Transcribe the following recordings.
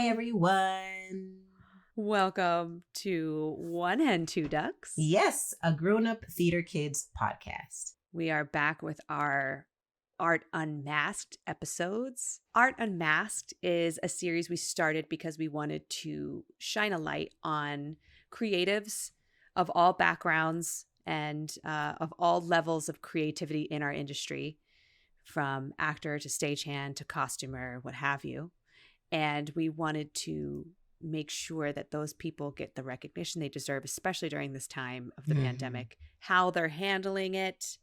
Hi, everyone. Welcome to One Hen, Two Ducks. Yes, a grown-up theater kids podcast. We are back with our Art Unmasked episodes. Art Unmasked is a series we started because we wanted to shine a light on creatives of all backgrounds and of all levels of creativity in our industry, from actor to stagehand to costumer, what have you. And we wanted to make sure that those people get the recognition they deserve, especially during this time of the pandemic, how they're handling it,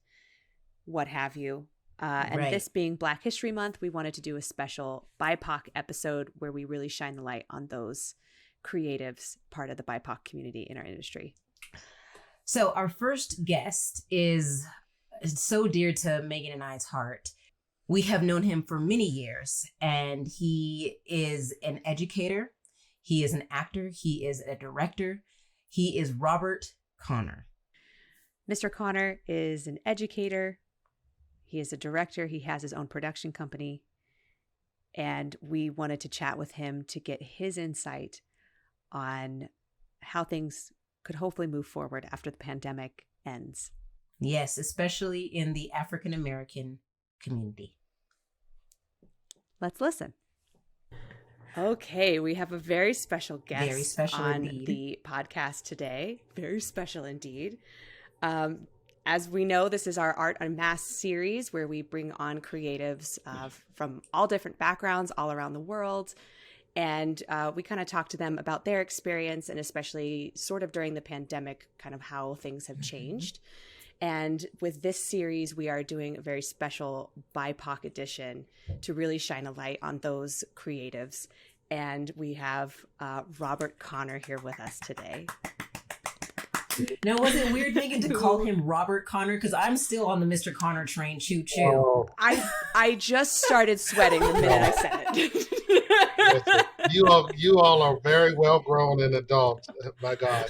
what have you. And this being Black History Month, we wanted to do a special BIPOC episode where we really shine the light on those creatives, part of the BIPOC community in our industry. So our first guest is so dear to Megan and I's heart. We have known him for many years, and he is an educator. He is an actor. He is a director. He is Robert Connor. Mr. Connor is an educator. He is a director. He has his own production company. And we wanted to chat with him to get his insight on how things could hopefully move forward after the pandemic ends. Yes, especially in the African American community. Let's listen. Okay, we have a very special guest on the podcast today. Very special indeed. As we know, this is our Art Unmasked series where we bring on creatives from all different backgrounds all around the world. And we kind of talk to them about their experience, and especially sort of during the pandemic, kind of how things have changed. And with this series, we are doing a very special BIPOC edition to really shine a light on those creatives. And we have Robert Connor here with us today. Now, was it weird, Megan, to call him Robert Connor? Because I'm still on the Mr. Connor train, choo choo. Oh. I just started sweating the minute I said it. You all are very well grown and adults. My God,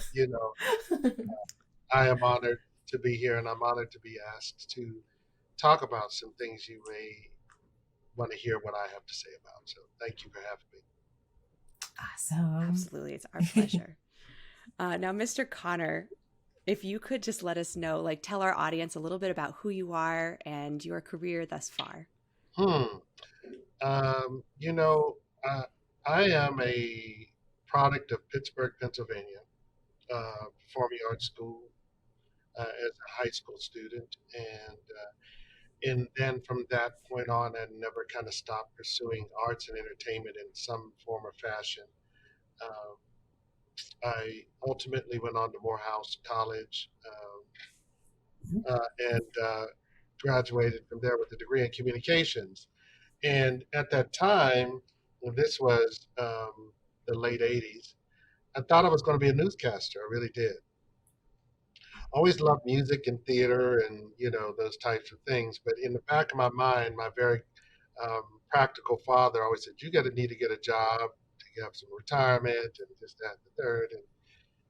I am honored to be here, and I'm honored to be asked to talk about some things you may want to hear what I have to say about. So thank you for having me. Awesome. Absolutely. It's our pleasure. Now, Mr. Connor, if you could just let us know, tell our audience a little bit about who you are and your career thus far. I am a product of Pittsburgh, Pennsylvania, performing arts school as a high school student. And then from that point on, I never kind of stopped pursuing arts and entertainment in some form or fashion. I ultimately went on to Morehouse College and graduated from there with a degree in communications. And at that time, this was the late 80s, I thought I was going to be a newscaster. I really did. Always loved music and theater and, those types of things. But in the back of my mind, my very practical father always said, you need to get a job to have some retirement and this, that, and the third. And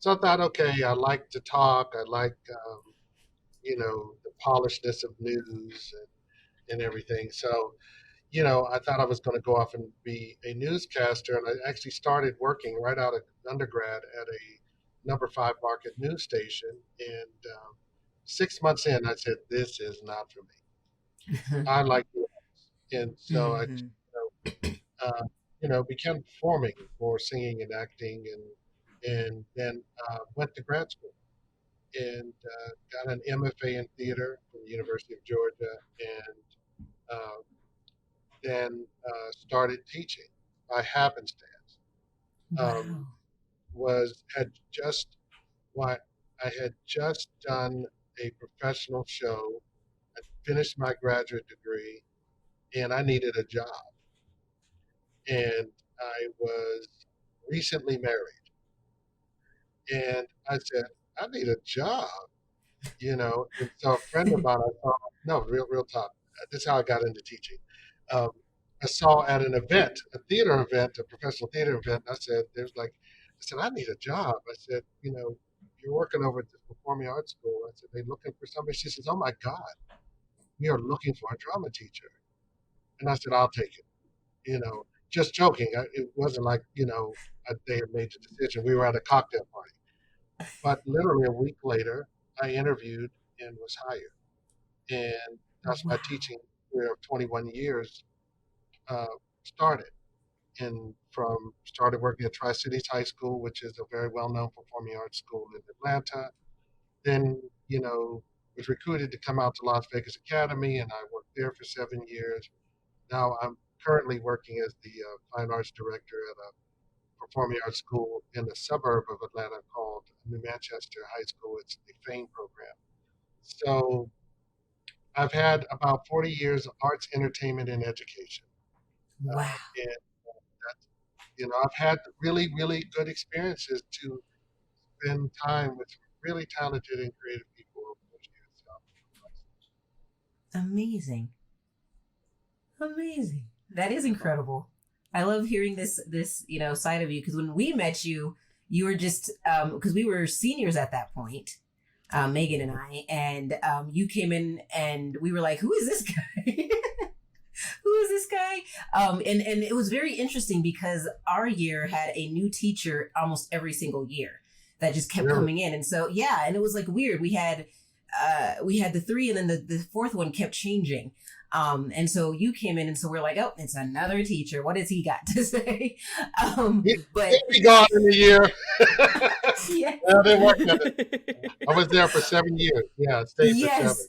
so I thought, okay, I like to talk. I like, the polishedness of news and everything. So, I thought I was going to go off and be a newscaster. And I actually started working right out of undergrad at a number 5 market news station. And 6 months in, I said, this is not for me. I like it. And so I began performing for singing and acting, and then went to grad school and got an MFA in theater from the University of Georgia, and then started teaching by happenstance. Wow. I had just done a professional show. I finished my graduate degree, and I needed a job. And I was recently married. And I said, I need a job, And so a friend of mine, real talk. This is how I got into teaching. I saw at an event, a theater event, a professional theater event. I said, I need a job. I said, you're working over at the Performing Arts School. I said, they're looking for somebody. She says, oh my God, we are looking for a drama teacher. And I said, I'll take it. just joking. It wasn't like, they had made the decision. We were at a cocktail party. But literally a week later, I interviewed and was hired. And that's my Wow. teaching career of 21 years uh, started. And started working at Tri-Cities High School, which is a very well-known performing arts school in Atlanta. Then, was recruited to come out to Las Vegas Academy, and I worked there for 7 years. Now I'm currently working as the fine arts director at a performing arts school in a suburb of Atlanta called New Manchester High School. It's the FAME program. So I've had about 40 years of arts, entertainment, and education. Wow. And I've had really, really good experiences to spend time with really talented and creative people over those years. Amazing. Amazing. That is incredible. I love hearing this side of you, because when we met you, you were just because we were seniors at that point, Megan and I, and you came in and we were like, who is this guy? Who is this guy? And it was very interesting because our year had a new teacher almost every single year that just kept Really? coming in. And so, yeah, and it was like weird. We had the three, and then the fourth one kept changing. And so you came in, and so we're like, oh, it's another teacher. What has he got to say? But He'll be gone in a year. yeah, Yeah, they worked at it. I was there for 7 years. Yeah, I stayed for 7. yes,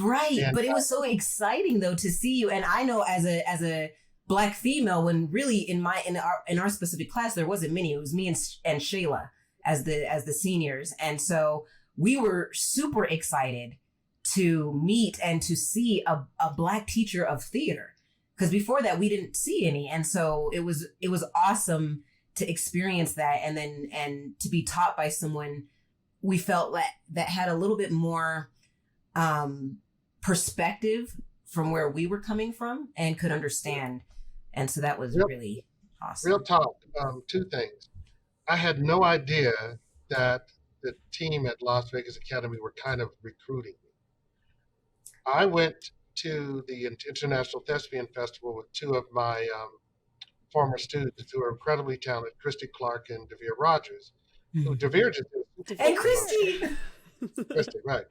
right. And But it was so exciting though to see you. And I know as a Black female, when really in our specific class there wasn't many. It was me and Shayla as the seniors, and so we were super excited to meet and to see a Black teacher of theater, because before that we didn't see any. And so it was awesome to experience that, and to be taught by someone we felt that had a little bit more perspective from where we were coming from and could understand. And so that was real, really awesome. real talk, 2 things. I had no idea that the team at Las Vegas Academy were kind of recruiting me. I went to the International Thespian Festival with 2 of my former students who are incredibly talented, Christy Clark and Devere Rogers, who Devere just did a Super Bowl And Christy. Christy, right.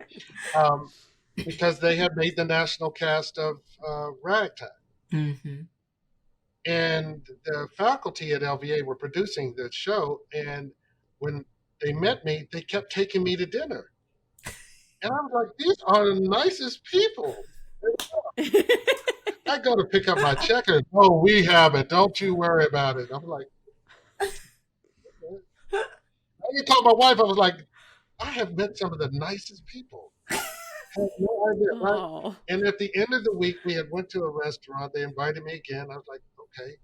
Um, because they had made the national cast of Ragtime. Mm-hmm. And the faculty at LVA were producing the show. And when they met me, they kept taking me to dinner. And I was like, these are the nicest people. I go to pick up my check and, oh, we have it. Don't you worry about it. I'm like, okay. I told my wife, I was like, I have met some of the nicest people. I had no idea, right? Oh. And at the end of the week, we had went to a restaurant. They invited me again. I was like, okay.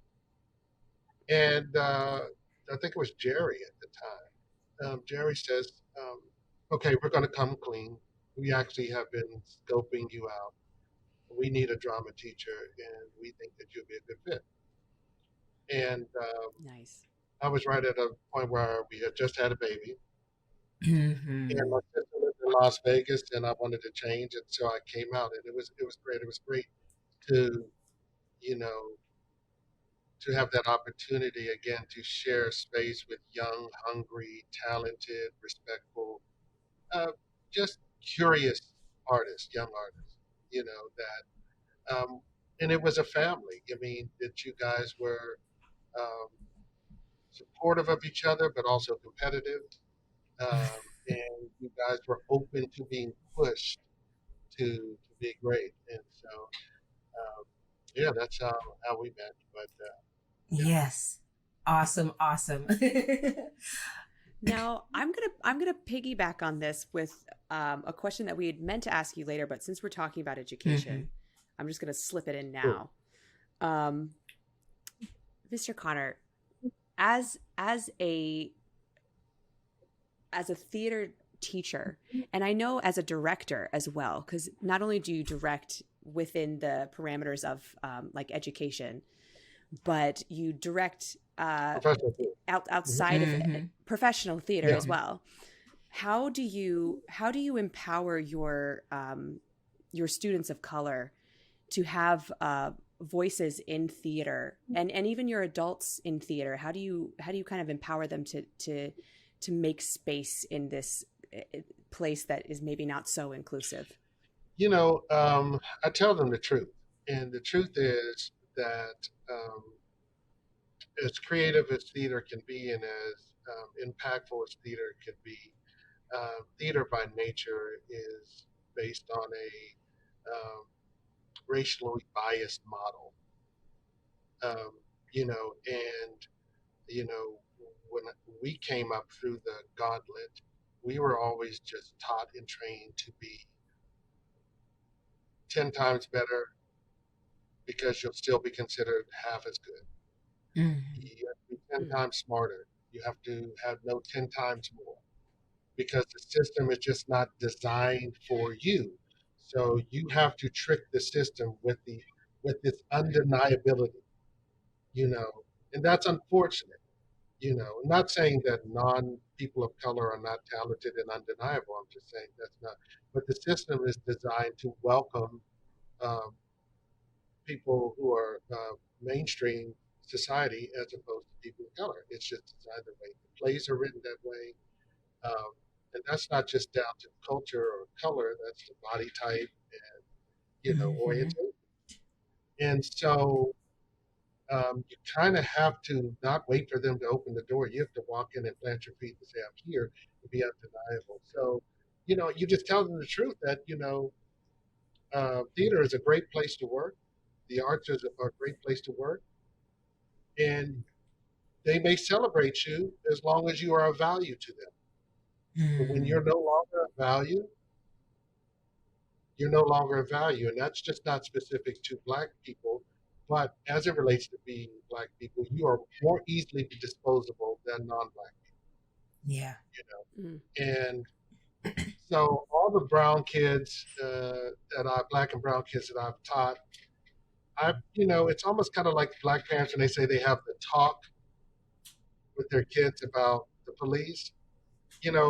And I think it was Jerry at the time. Jerry says, okay, we're going to come clean. We actually have been scoping you out. We need a drama teacher, and we think that you'll be a good fit. And Nice. I was right at a point where we had just had a baby. Mm-hmm. And my sister lived in Las Vegas, and I wanted to change, and so I came out, and it was great. It was great to you know to have that opportunity again to share space with young, hungry, talented, respectful, just curious artists, young artists. And it was a family. I mean, that you guys were um, supportive of each other, but also competitive. And you guys were open to being pushed to be great. And so, yeah, that's how we met. But yeah. Yes. Awesome. Now I'm gonna piggyback on this with a question that we had meant to ask you later, but since we're talking about education, I'm just gonna slip it in now. Mr. Connor, as a theater teacher, and I know as a director as well, because not only do you direct within the parameters of like education, but you direct outside of professional theater as well. How do you empower your students of color to have voices in theater and even your adults in theater? How do you kind of empower them to make space in this place that is maybe not so inclusive? I tell them the truth. And the truth is that as creative as theater can be and as impactful as theater can be, theater by nature is based on a racially biased model. Um, and, when we came up through the gauntlet, we were always just taught and trained to be 10 times better because you'll still be considered half as good. Mm-hmm. You have to be 10 times smarter. You have to have no 10 times more because the system is just not designed for you. So you have to trick the system with this undeniability, you know, and that's unfortunate. I'm not saying that non people of color are not talented and undeniable. I'm just saying that's not. But the system is designed to welcome um, people who are mainstream society as opposed to people of color. It's just designed that way. The plays are written that way. And that's not just down to culture or color, that's the body type and, Mm-hmm. orientation. And so you kind of have to not wait for them to open the door. You have to walk in and plant your feet and say, I'm here to be undeniable. So, you just tell them the truth that, theater is a great place to work. The arts is a great place to work. And they may celebrate you as long as you are of value to them. But when Mm-hmm. you're no longer of value, you're no longer of value. And that's just not specific to Black people. But as it relates to being Black people, you are more easily disposable than non Black Yeah. people. And so all the brown kids Black and brown kids that I've taught, it's almost kind of like Black parents when they say they have the talk with their kids about the police.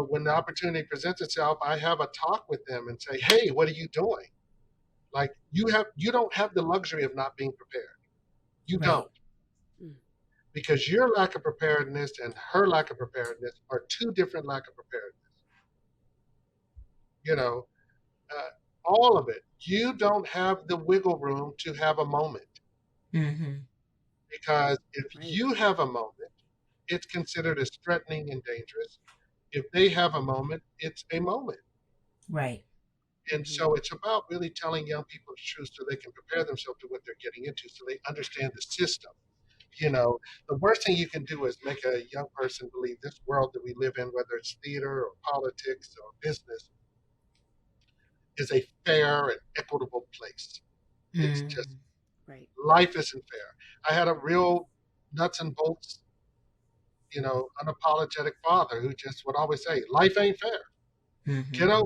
When the opportunity presents itself, I have a talk with them and say, "Hey, what are you doing? Like you don't have the luxury of not being prepared. You Right. don't, because your lack of preparedness and her lack of preparedness are two different lack of preparedness. You know, all of it. You don't have the wiggle room to have a moment Mm-hmm. because if Right. you have a moment, it's considered as threatening and dangerous. If they have a moment, it's a moment. Right. And so it's about really telling young people the truth so they can prepare themselves to what they're getting into so they understand the system. The worst thing you can do is make a young person believe this world that we live in, whether it's theater or politics or business, is a fair and equitable place. It's just Mm-hmm. Right. life isn't fair. I had a real nuts and bolts, unapologetic father who just would always say, life ain't fair. Mm-hmm. Get over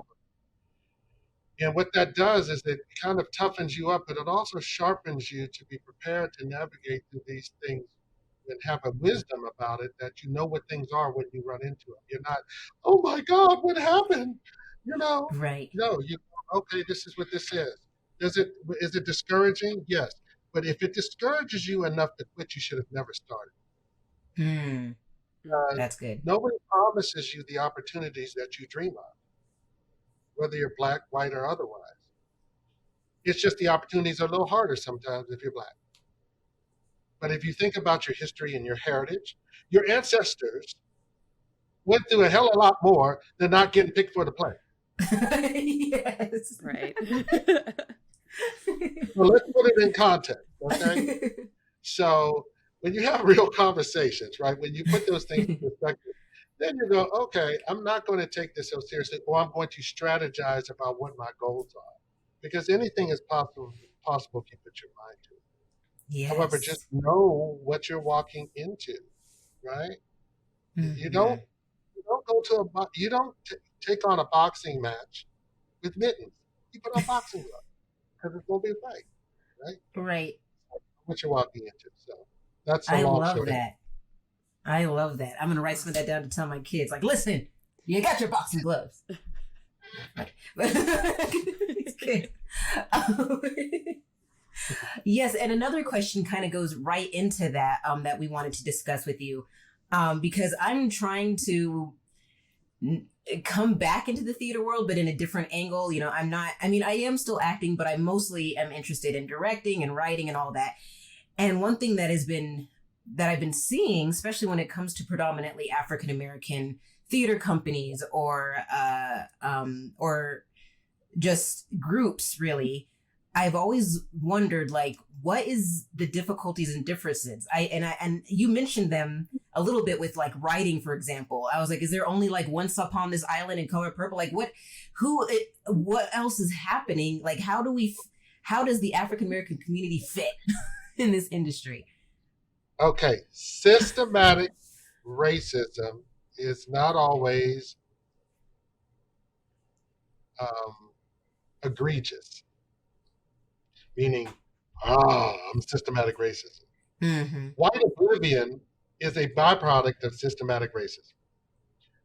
it. And what that does is it kind of toughens you up, but it also sharpens you to be prepared to navigate through these things and have a wisdom about it that you know what things are when you run into them. You're not, oh my God, what happened? You know, Right. no, okay, this is what this is. Is it discouraging? Yes. But if it discourages you enough to quit, you should have never started. Mm. Mm-hmm. That's good. Nobody promises you the opportunities that you dream of, whether you're Black, white, or otherwise. It's just the opportunities are a little harder sometimes if you're Black. But if you think about your history and your heritage, your ancestors went through a hell of a lot more than not getting picked for the play. Yes. Right. So let's put it in context, okay? So when you have real conversations, right, when you put those things in perspective, then you go, okay, I'm not going to take this so seriously, or I'm going to strategize about what my goals are. Because anything is possible if you put your mind to it. However, just Yes. know what you're walking into, right? You Mm-hmm. don't you don't go to you don't take on a boxing match with mittens. You put on boxing gloves because it's going to be a fight, right? Right. What you're walking into. So that's a I long love story. that. I love that. I'm gonna write some of that down to tell my kids. Like, listen, you got your boxing gloves. Okay. Yes, and another question kind of goes right into that that we wanted to discuss with you, because I'm trying to come back into the theater world, but in a different angle. You know, I'm not. I mean, I am still acting, but I mostly am interested in directing and writing and all that. And one thing that I've been seeing, especially when it comes to predominantly African American theater companies or just groups, really, I've always wondered, like, what is the difficulties and differences? And you mentioned them a little bit with like writing, for example. I was like, is there only like Once Upon This Island in Color Purple? Like, what else is happening? Like, how does the African American community fit in this industry? Okay, systematic racism is not always um, egregious, meaning, I'm systematic racism. Mm-hmm. White oblivion is a byproduct of systematic racism.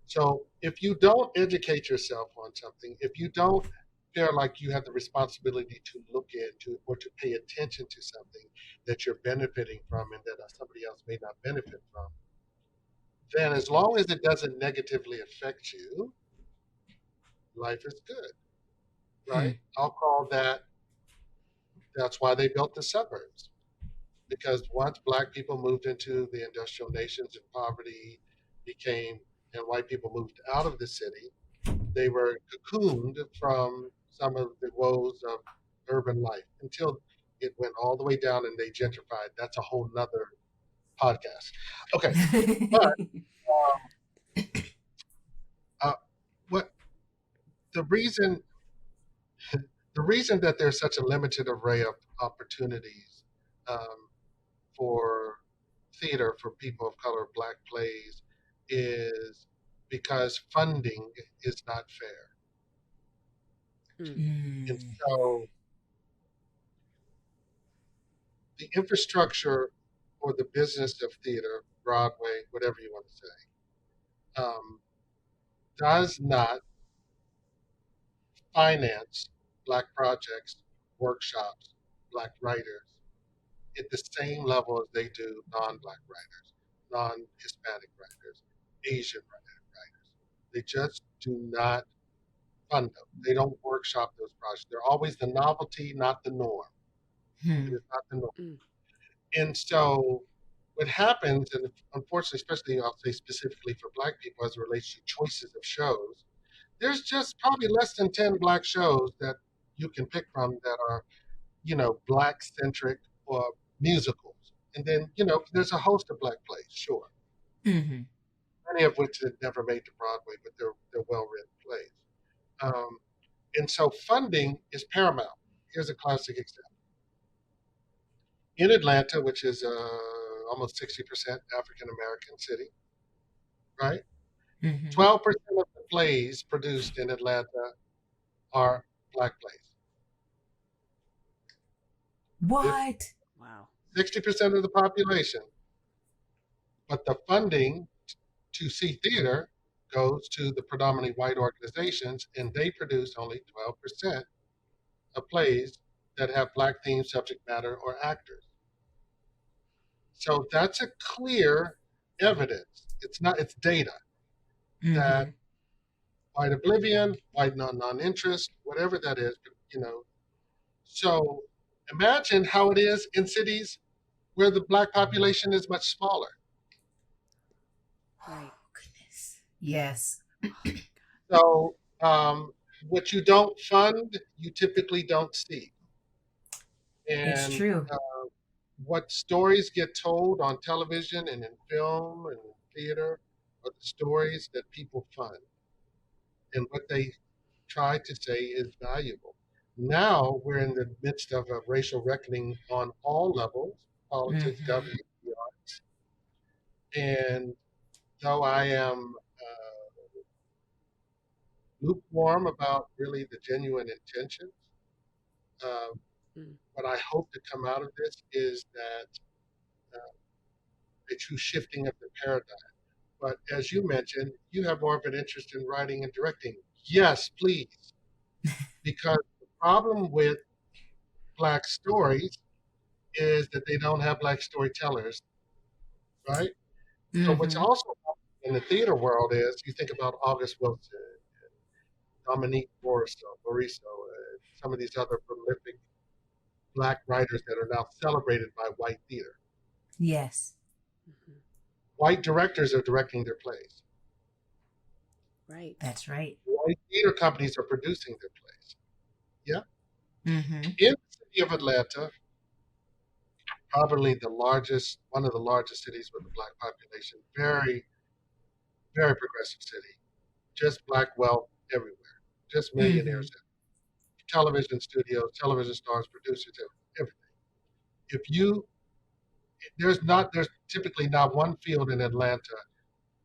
So if you don't educate yourself on something, if you don't feel like you have the responsibility to look into or to pay attention to something that you're benefiting from and that somebody else may not benefit from, then as long as it doesn't negatively affect you, life is good, right? I'll call that's why they built the suburbs. Because once black people moved into the industrial nations and poverty became, and white people moved out of the city, they were cocooned from some of the woes of urban life until it went all the way down and they gentrified. That's a whole nother podcast. Okay, but uh, what the reason the reason that there's such a limited array of opportunities um, for theater for people of color, black plays, is because funding is not fair. Mm. And Mm. so the infrastructure or the business of theater, Broadway, whatever you want to say, does not finance black projects, workshops, black writers at the same level as they do non-black writers, non-Hispanic writers, Asian writers. They just do not fund them. They don't workshop those projects. They're always the novelty, not the norm. It Hmm. is not the norm. Mm. And so what happens, and unfortunately, especially I'll say specifically for black people as it relates to choices of shows, there's just probably less than 10 black shows that you can pick from that are, black centric or musicals. And then, there's a host of black plays, sure. Hmm. Many of which have never made to Broadway, but they're well written plays. Um, and so funding is paramount. Here's a classic example. In Atlanta, which is almost 60% African American city, right? Hmm. 12% of the plays produced in Atlanta are black plays. What? Wow. 60% of the population, but the funding to see theater goes to the predominantly white organizations, and they produce only 12% of plays that have black theme, subject matter, or actors. So that's a clear evidence. It's data that Hmm. white oblivion, white non-interest, whatever that is, So imagine how it is in cities where the black population is much smaller. Right. Oh, goodness. Yes. So what you don't fund, you typically don't see. It's And true. what stories get told on television and in film and in theater are the stories that people fund and what they try to say is valuable. Now we're in the midst of a racial reckoning on all levels, politics, Hmm. government, the arts. And though I am lukewarm about really the genuine intentions, uh, Mm. what I hope to come out of this is that a true shifting of the paradigm. But as you mentioned, you have more of an interest in writing and directing. Yes, please. Because the problem with Black stories is that they don't have black storytellers, right? So what's Mm-hmm. also in the theater world is you think about August Wilson, Dominique Morisseau, some of these other prolific black writers that are now celebrated by white theater. Yes. Mhm. White directors are directing their plays. Right. That's right. White theater companies are producing their plays. Yeah. Mm-hmm. In the city of Atlanta, probably one of the largest cities with a black population, very, very progressive city, just black wealth everywhere, just Mm-hmm. millionaires, television studios, television stars, producers, everything. If you, there's typically not one field in Atlanta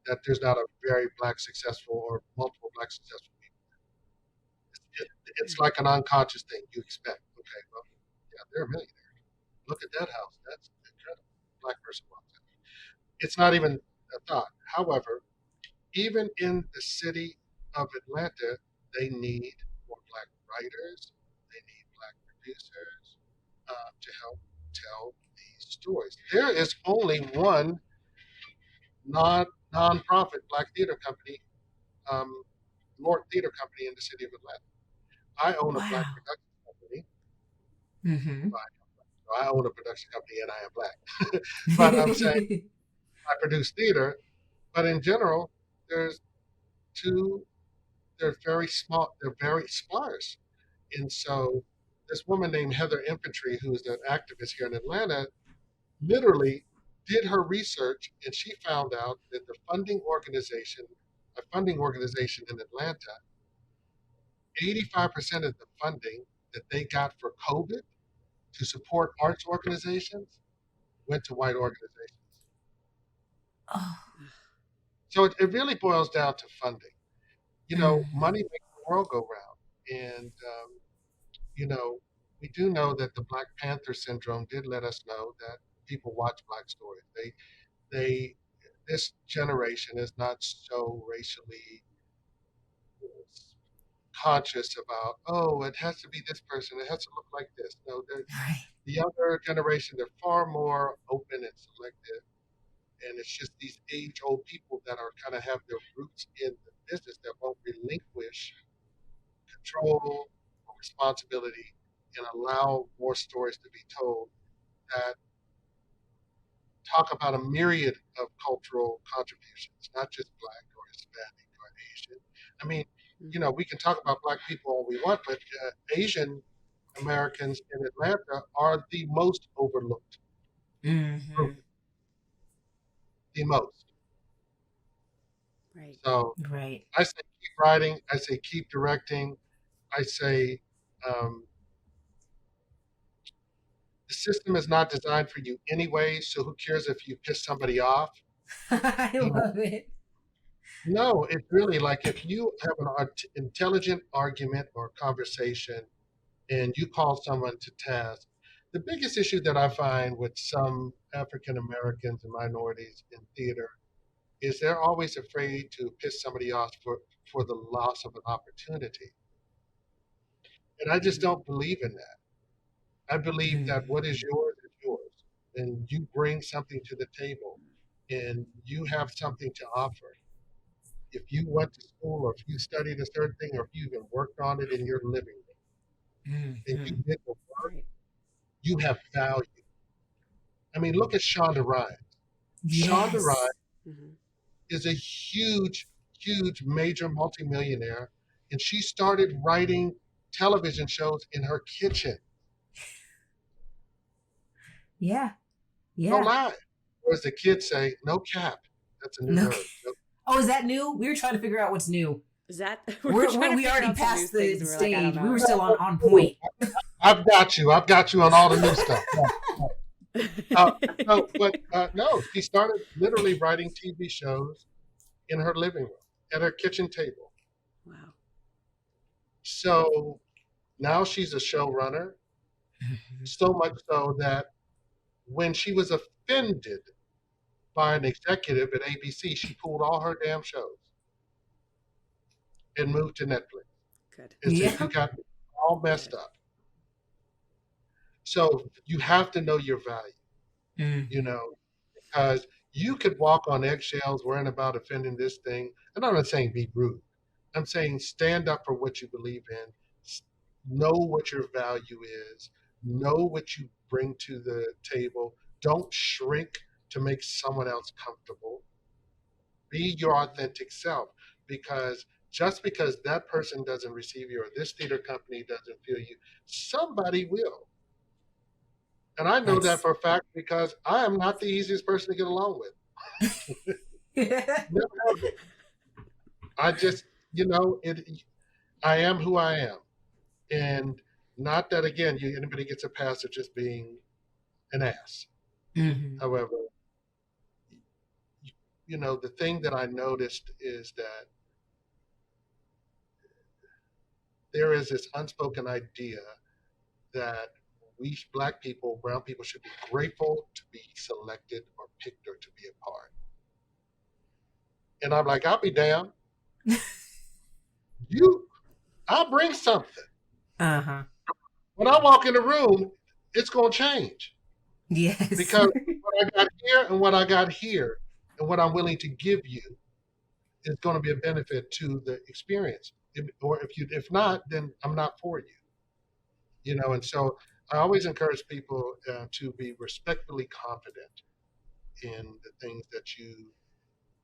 that there's not a very black successful or multiple black successful people. It's like an unconscious thing you expect. Okay, well, yeah, they're a millionaire. Look at that house. That's incredible. Black person walks in. It's not even a thought. However, even in the city of Atlanta, they need more black writers. They need black producers to help tell these stories. There is only one non-profit black theater company, um, Lord Theater Company in the city of Atlanta. I own a black Wow. production company. Mm-hmm. I own a production company and I am black. But I'm saying I produce theater. But in general, there's two. They're very small. They're very sparse. And so this woman named Heather Infantry, who is an activist here in Atlanta, literally did her research and she found out that a funding organization in Atlanta, 85% of the funding that they got for COVID to support arts organizations went to white organizations. Oh. So it really boils down to funding. Mm-hmm. Money makes the world go round. And, you know, we do know that the Black Panther syndrome did let us know that people watch Black stories. They, this generation is not so racially conscious about, oh, it has to be this person, it has to look like this. No, Right. the younger generation, they're far more open and selective. And it's just these age-old people that are kind of have their roots in the business that won't relinquish control or responsibility and allow more stories to be told that talk about a myriad of cultural contributions, not just Black or Hispanic or Asian. I mean, Mhm. we can talk about Black people all we want, but Asian Americans in Atlanta are the most overlooked group, Mm-hmm. the most. Right. So Right. I say keep writing, I say keep directing, I say um, the system is not designed for you anyway, so who cares if you piss somebody off? I You know, love it. no, it's really like if you have an intelligent argument or conversation and you call someone to task, the biggest issue that I find with some African Americans and minorities in theater is they're always afraid to piss somebody off for the loss of an opportunity. And I just Mhm. don't believe in that. I believe that what Mm-hmm. is yours, and you bring something to the table, and you have something to offer. If you went to school, or if you studied a certain thing, or if you even worked on it in your living room, and you Mm-hmm. did the work, Right. you have value. I mean, look at Shonda Rhimes. Shonda Rhimes Yes. Mhm. is a huge, huge, major multimillionaire, and she started writing television shows in her kitchen. Yeah. No Yeah. lie. Or as the kids say, no cap. That's a new No. word. No. Oh, is that new? We were trying to figure out what's new. Is that we were trying to We figure already out some new passed things the and we were like, I don't stage. We were know. still on point. I've got you. I've got you on all the new stuff. Yeah. Uh, no, she started literally writing TV shows in her living room at her kitchen table. Wow. So now she's a showrunner, so much so that when she was offended by an executive at ABC, she pulled all her damn shows and moved to Netflix Good. and said, "You Yeah. got me all messed Good. up." So you have to know your value, you Mm-hmm. know, because you could walk on eggshells worrying about offending this thing. And I'm not saying be rude. I'm saying stand up for what you believe in, know what your value is, know what you bring to the table. Don't shrink to make someone else comfortable. Be your authentic self, because just because that person doesn't receive you or this theater company doesn't feel you, somebody will. And I know that That's for a fact because I am not the easiest person to get along with. Never have been. I just, it. I am who I am, and not that again, anybody gets a pass of just being an ass. hmm However, the thing that I noticed is that there is this unspoken idea that we black people, brown people should be grateful to be selected or picked or to be a part. And I'm like, I'll be damned. You, I'll bring something. uh-huh. When I walk in the room, it's going to change Yes. because what I got here and what I got here and what I'm willing to give you is going to be a benefit to the experience. If not, then I'm not for you. And so I always encourage people to be respectfully confident in the things that you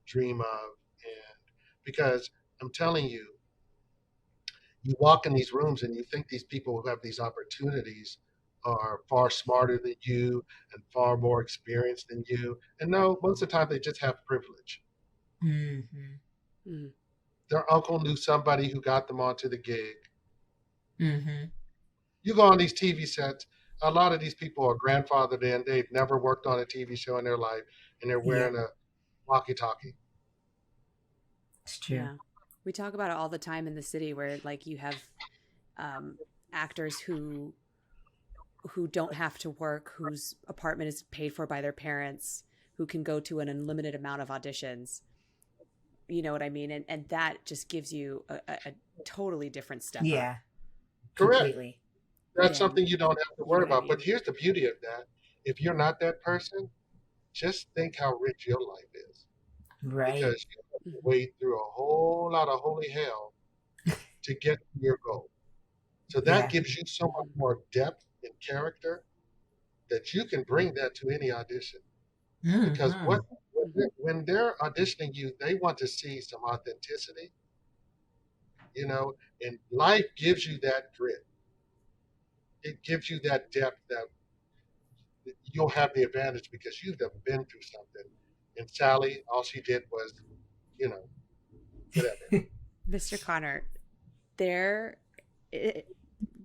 dream of, and because I'm telling you, you walk in these rooms and you think these people who have these opportunities are far smarter than you and far more experienced than you, and no, most of the time they just have privilege. hmm Mm. Their uncle knew somebody who got them onto the gig. hmm You go on these TV sets, a lot of these people are grandfathered in. They've never worked on a TV show in their life, and they're Yep, wearing a walkie-talkie. it's true. Yeah. We talk about it all the time in the city where like you have um, actors who don't have to work, whose apartment is paid for by their parents, who can go to an unlimited amount of auditions. You know what I mean? And that just gives you a totally different step up Yeah, Correct. completely. That's than, something you don't have to you know worry what I about. But mean? here's the beauty of that. If you're not that person, just think how rich your life is, Right. because you have to Hmm. wade through a whole lot of holy hell to get to your goal. So that Yeah. gives you so much more depth and character that you can bring that to any audition. Because hmm when they're auditioning you, they want to see some authenticity, and life gives you that grit. It gives you that depth that you'll have the advantage because you've been through something. And Sally, all she did was, you know, whatever. Mr. Connor, there, it,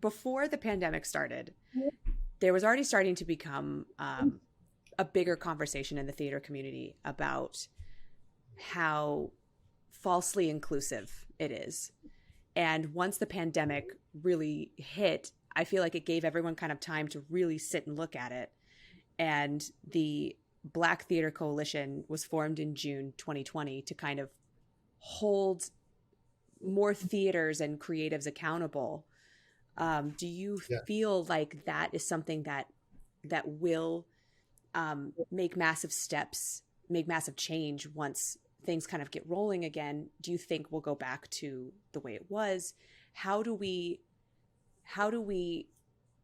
before the pandemic started, there was already starting to become a bigger conversation in the theater community about how falsely inclusive it is. And once the pandemic really hit, I feel like it gave everyone kind of time to really sit and look at it. And the Black Theater Coalition was formed in June 2020 to kind of hold more theaters and creatives accountable. Do you Yeah. feel like that is something that will make massive steps, make massive change once things kind of get rolling again? Do you think we'll go back to the way it was? How do we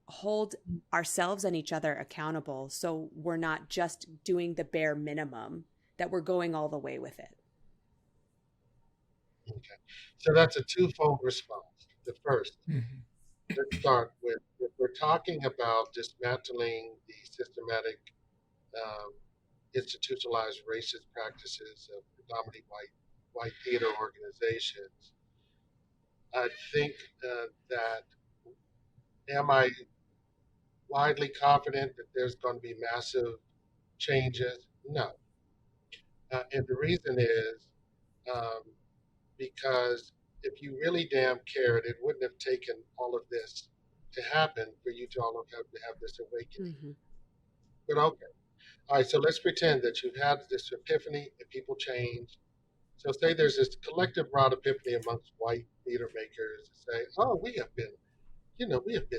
hold ourselves and each other accountable so we're not just doing the bare minimum, that we're going all the way with it? Okay. So that's a twofold response. The first, hmm let's start with if we're talking about dismantling the systematic, um, institutionalized racist practices of predominantly white theater organizations. I think that am I widely confident that there's going to be massive changes? No. And the reason is um, because if you really damn cared, it wouldn't have taken all of this to happen for you to all have this awakening. Mm-hmm. But okay. All right, so let's pretend that you've had this epiphany and people change. So say there's this collective broad epiphany amongst white theater makers and say, oh, we have been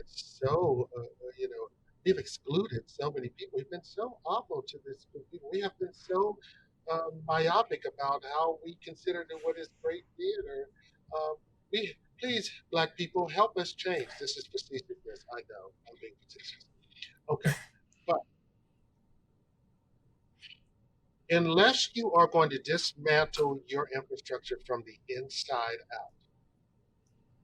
so, we've excluded so many people. We've been so awful to this group of people. We have been so myopic about how we consider what is great theater. Um, we please, Black people, help us change. This is facetiousness. I know I'm being facetious. Okay, but unless you are going to dismantle your infrastructure from the inside out,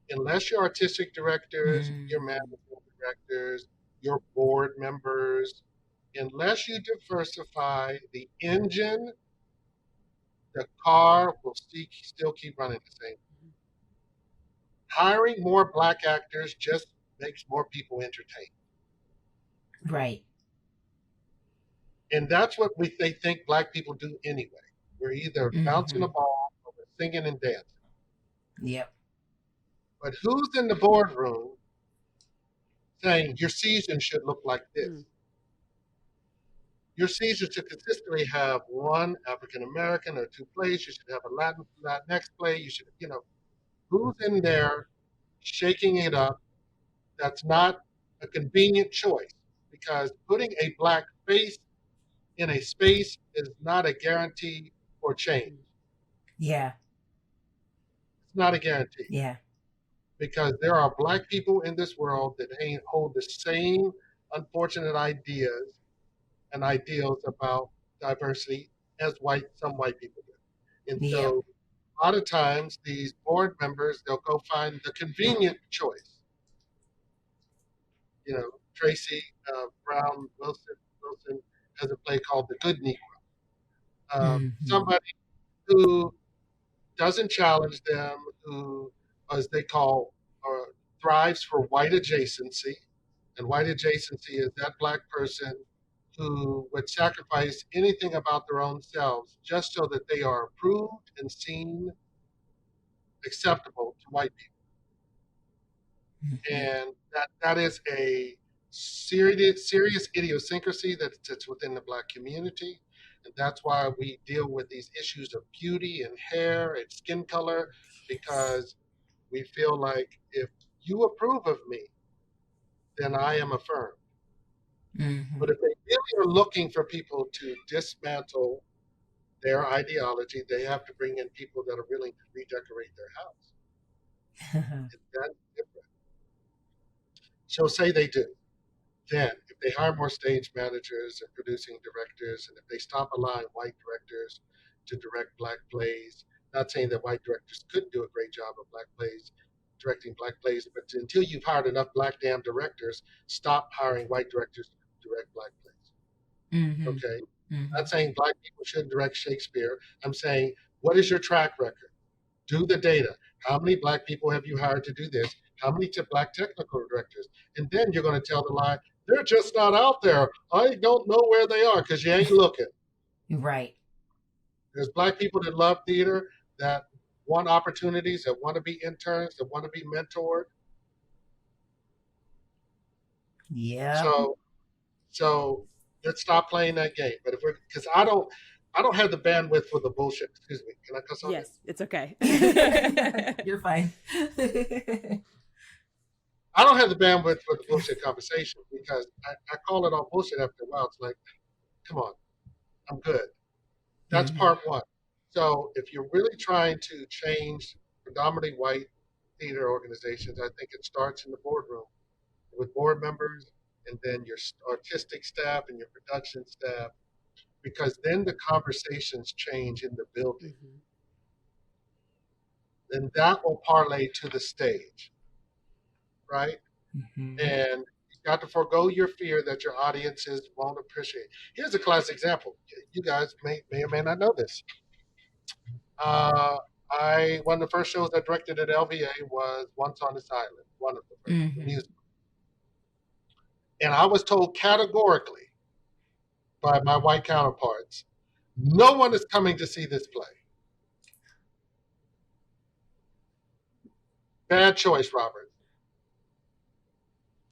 unless your artistic directors, your management directors, your board members, unless you diversify the engine, the car will still keep running the same. Hiring more Black actors just makes more people entertained. Right. And that's what they think Black people do anyway. We're either bouncing a ball or we're singing and dancing. Yep. But who's in the boardroom saying your season should look like this? Your season should consistently have one African American or two plays. You should have a Latinx play. You should, who's in there shaking it up? That's not a convenient choice, because putting a Black face in a space is not a guarantee for change. Yeah. It's not a guarantee. Yeah. Because there are Black people in this world that hold the same unfortunate ideas and ideals about diversity as some white people do. And so a lot of times these board members, they'll go find the convenient choice. Tracy Brown Wilson has a play called The Good Negro. Somebody who doesn't challenge them, who, as they call, thrives for white adjacency. And white adjacency is that Black person who would sacrifice anything about their own selves just so that they are approved and seen acceptable to white people. And that is a serious idiosyncrasy that sits within the Black community. And that's why we deal with these issues of beauty and hair and skin color, because we feel like if you approve of me, then I am affirmed. But if they really are looking for people to dismantle their ideology, they have to bring in people that are willing to redecorate their house. And that's different. So say they do. Then, if they hire more stage managers and producing directors, and if they stop allowing white directors to direct Black plays, not saying that white directors couldn't do a great job of Black plays, directing Black plays, but until you've hired enough Black damn directors, stop hiring white directors to direct Black plays. Okay? I'm not saying Black people shouldn't direct Shakespeare. I'm saying, what is your track record? Do the data. How many Black people have you hired to do this? How many Black technical directors? And then you're going to tell the lie, they're just not out there. I don't know where they are, because you ain't looking. Right. There's Black people that love theater, that want opportunities, that want to be interns, that want to be mentored. Yeah. So let's stop playing that game. But because I don't have the bandwidth for the bullshit. Excuse me. Can I cuss on Yes, it's okay. You're fine. I don't have the bandwidth for the bullshit conversation, because I call it all bullshit after a while. It's like, come on, I'm good. That's part one. So if you're really trying to change predominantly white theater organizations, I think it starts in the boardroom with board members, and then your artistic staff and your production staff, because then the conversations change in the building. Then that will parlay to the stage, right? And you've got to forego your fear that your audiences won't appreciate. Here's a classic example. You guys may or may not know this. One of the first shows I directed at LVA was Once on This Island, one of the first, the musical. And I was told categorically by my white counterparts, no one is coming to see this play. Bad choice, Robert.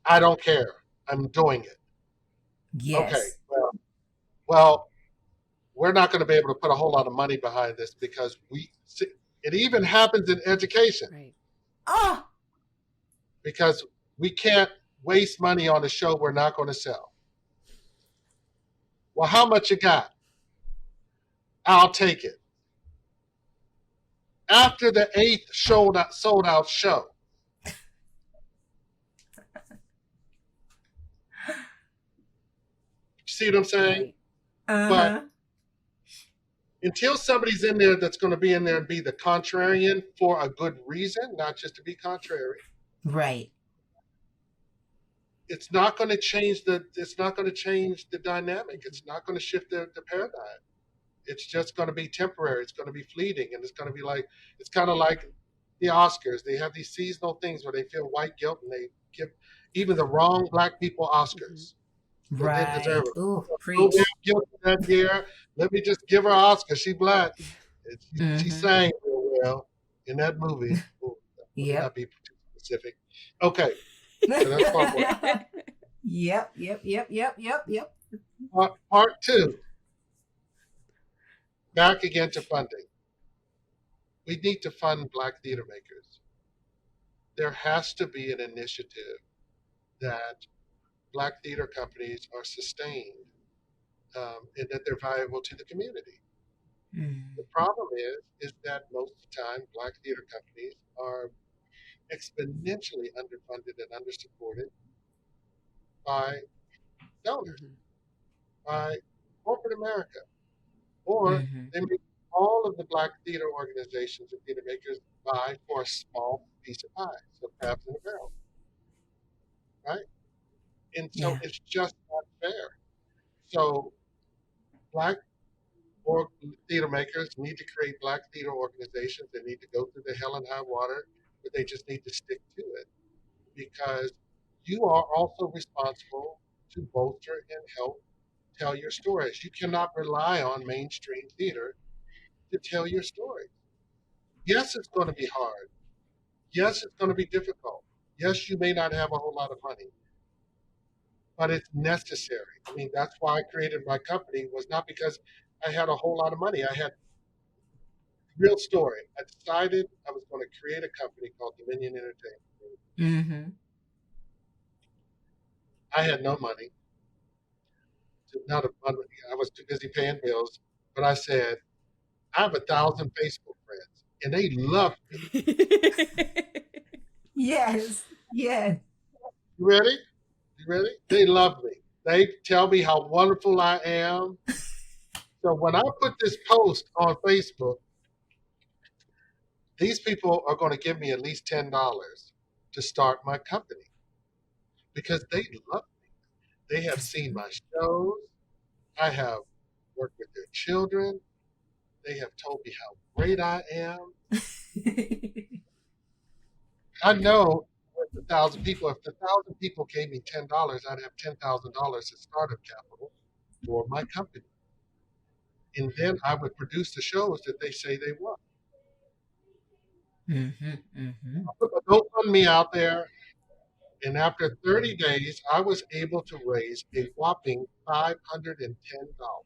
I don't care. I'm doing it. Yes. Okay. Well, we're not going to be able to put a whole lot of money behind this, because it even happens in education. Right. Oh. Because we can't waste money on a show we're not going to sell. Well, how much you got? I'll take it. After the 8th sold out show, see what I'm saying? Right. But until somebody's in there that's going to be in there and be the contrarian for a good reason, not just to be contrary, Right. it's not going to change the dynamic. It's not going to shift the paradigm. It's just going to be temporary. It's going to be fleeting, and it's going to be like, it's kind of like the Oscars. They have these seasonal things where they feel white guilt and they give even the wrong black people Oscars that didn't deserve Right. it. Ooh, So preach. damn guilty that year. Let me just give her an Oscar. She black. She Mhm. sang real well in that movie. Ooh, let me Yep. not be too specific. Okay, so that's part one. Yep. Part two. Back again to funding. We need to fund Black theater makers. There has to be an initiative that Black theater companies are sustained, and that they're valuable to the community. The problem is that most of the time, Black theater companies are exponentially underfunded and undersupported by donors, by corporate America, or Mhm. they make all of the Black theater organizations and theater makers vie for a small piece of pie, so crabs in a barrel, right? And so Yeah. it's just not fair. So Black or theater makers need to create Black theater organizations. They need to go through the hell and high water, but they just need to stick to it, because you are also responsible to bolster and help tell your stories. You cannot rely on mainstream theater to tell your story. Yes, it's going to be hard. Yes, it's going to be difficult. Yes, you may not have a whole lot of money, but it's necessary. I mean, that's why I created my company, was not because I had a whole lot of money. I had real story. I decided I was going to create a company called Dominion Entertainment. Mhm. I had no money. Not a, I was too busy paying bills, but I said, I have 1,000 Facebook friends, and they love me. Yes. Yes. You ready? You ready? They love me. They tell me how wonderful I am. So when I put this post on Facebook, these people are going to give me at least $10 to start my company, because they love me. They have seen my shows. I have worked with their children. They have told me how great I am. I know with 1,000 people, if 1,000 people gave me $10, I'd have $10,000 as startup capital for my company. And then I would produce the shows that they say they want. Mhm. Mhm. I put the GoFundMe out there, and after 30 days, I was able to raise a whopping $510.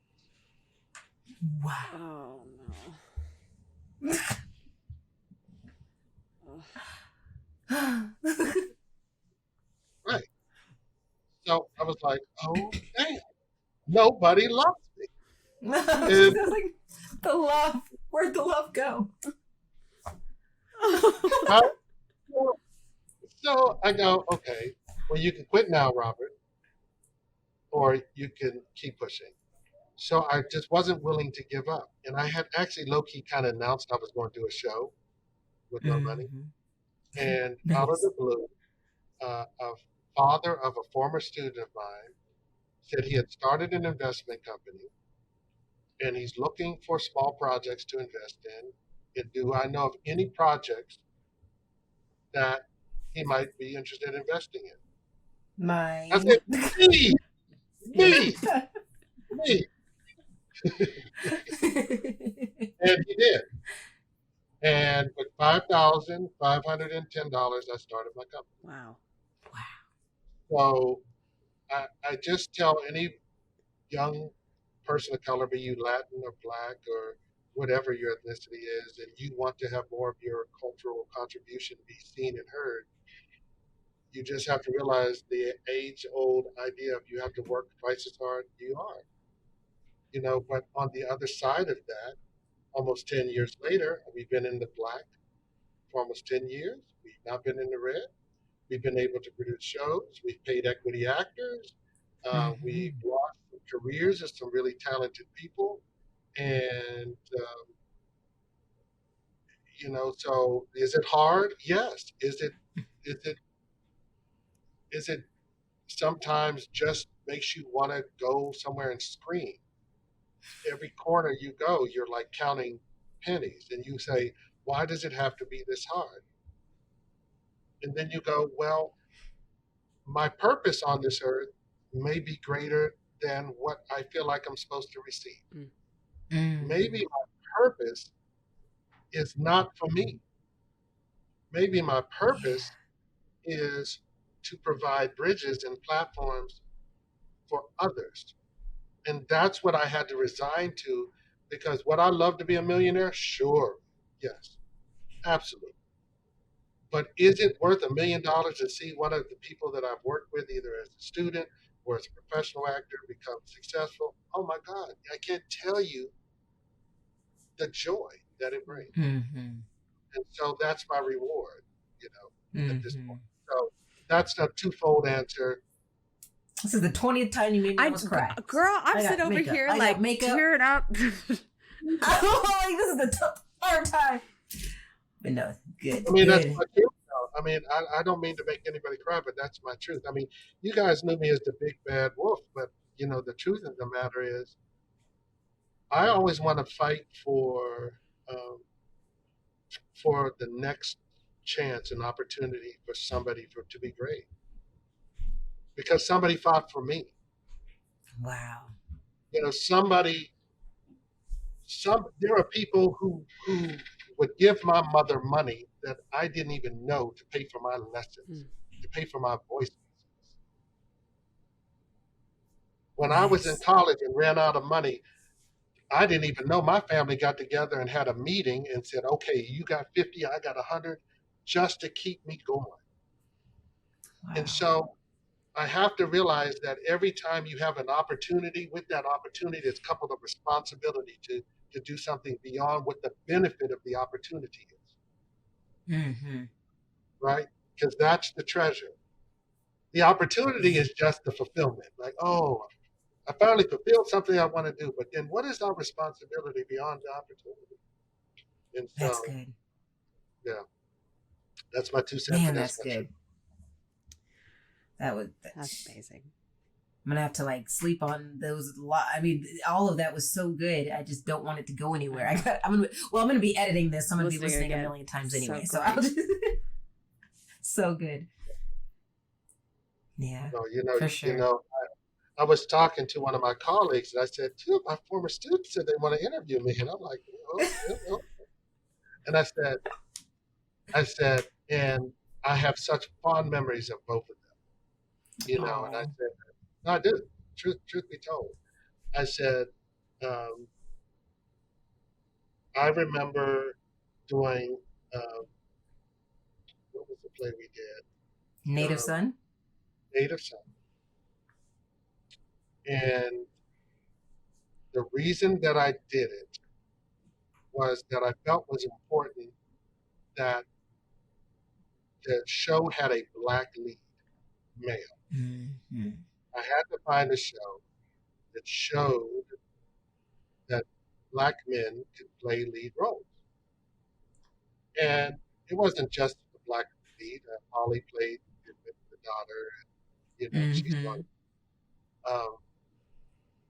Wow. Oh no. Right. So I was like, oh, damn, nobody loves me. And It's like the love. Where'd the love go? I, so I go, okay, well, you can quit now, Robert, or you can keep pushing. So I just wasn't willing to give up. And I had actually low key kind of announced I was going to do a show with no money. Mhm. And out of Nice. the blue, a father of a former student of mine said he had started an investment company and he's looking for small projects to invest in. And do I know of any projects that he might be interested in investing in? I Mine. said, me, me, me. And he did. And with $5,510, I started my company. Wow. So I just tell any young person of color, be you Latin or Black or whatever your ethnicity is, and you want to have more of your cultural contribution be seen and heard, You just have to realize the age-old idea of you have to work twice as hard. You are, but on the other side of that, almost 10 years later, we've been in the black for almost 10 years. We've not been in the red. We've been able to produce shows. We've paid equity actors. We've Mm-hmm. lost some careers of some really talented people. And, so is it hard? Yes. Is it, is it sometimes just makes you want to go somewhere and scream? Every corner you go, you're like counting pennies and you say, why does it have to be this hard? And then you go, well, my purpose on this earth may be greater than what I feel like I'm supposed to receive. Mm-hmm. Maybe my purpose is not for me. Maybe my Yeah. purpose is to provide bridges and platforms for others. And that's what I had to resign to, because would I love to be a millionaire? Sure. Yes, absolutely. But is it worth $1 million to see one of the people that I've worked with, either as a student or as a professional actor, become successful? Oh my God, I can't tell you the joy that it brings. Mm-hmm. And so that's my reward, at this Mm-hmm. point. So that's a twofold answer. This is the 20th time you made me almost cry. Girl, I'm I got sitting over makeup. here I got like makeup. tearing up. Oh, this is the third time. But no, good. I mean, that's Good. my truth. I mean, I don't mean to make anybody cry, but that's my truth. I mean, you guys knew me as the big bad wolf, but the truth of the matter is, I always want to fight um, for the next chance and opportunity for somebody to be great, because somebody fought for me. Wow. Somebody, there are people who would give my mother money that I didn't even know to pay for my lessons, to pay for my voice lessons. When I was in Yes. college and ran out of money, I didn't even know. My family got together and had a meeting and said, okay, you got 50, I got 100, just to keep me going. And Wow. so I have to realize that every time you have an opportunity, with that opportunity is coupled a responsibility to do something beyond what the benefit of the opportunity is, Mm-hmm. right? Because that's the treasure. The opportunity is just the fulfillment. Like, oh, I finally fulfilled something I want to do. But then what is our responsibility beyond the opportunity? And That's so, good. yeah, that's my 2 cents, Man, and that's that's my truth. good. That was. That's amazing. I'm gonna have to sleep on those a lot. I mean, all of that was so good. I just don't want it to go anywhere. I'm gonna be editing this. So I'm gonna be listening again. a million times anyway. So So I'll just so good. Yeah, So, for sure. I was talking to one of my colleagues, and I said, two of my former students said they want to interview me, and I'm like, oh. And I said, and I have such fond memories of both of them, and I Oh. said, no, I do. Truth be told, I said, um, I remember doing, um, what was the play we did? Native Son. Native Son. And the reason that I did it was that I felt was important that the show had a black lead, male. Mm-hmm. I had to find a show that showed that black men could play lead roles. And it wasn't just the black lead. Holly played the daughter, and she's Mm-hmm. one.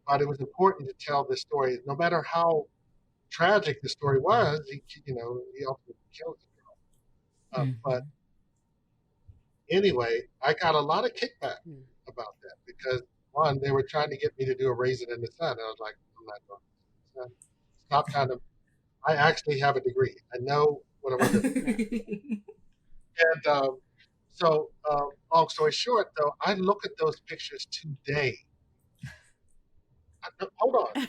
But it was important to tell the story, no matter how tragic the story was. He ultimately killed the girl. But Mm-hmm. anyway, I got a lot of kickback about that because, one, they were trying to get me to do a Raisin in the Sun. And I was like, I'm not doing this. Stop trying to. I actually have a degree. I know what I want to do. And so, long story short, though, I look at those pictures today. Hold on.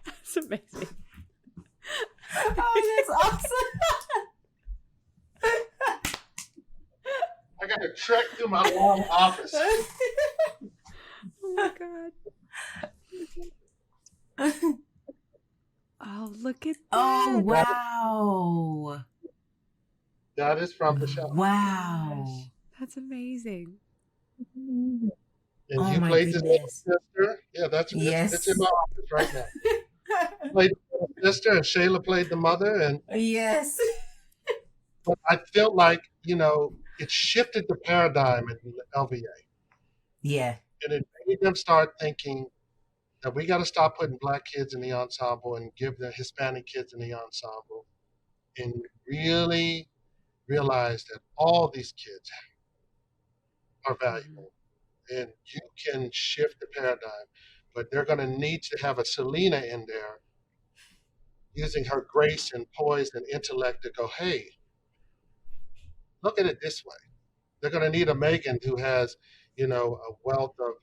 That's amazing. Oh, that's awesome. trek through my long office. Oh my God. Oh, look at that. Oh, wow. That is from the show. Wow. Gosh, that's amazing. And Oh you my played the little goodness. sister. Yeah, it's Yes. in my office right now. Played the little sister, and Shayla played the mother. And Yes. but I felt like, it shifted the paradigm in LVA. Yeah. And it made them start thinking that we got to stop putting black kids in the ensemble and give the Hispanic kids in the ensemble, and really realize that all these kids are valuable, and you can shift the paradigm. But they're going to need to have a Selena in there using her grace and poise and intellect to go, hey, look at it this way. They're going to need a Megan who has, a wealth of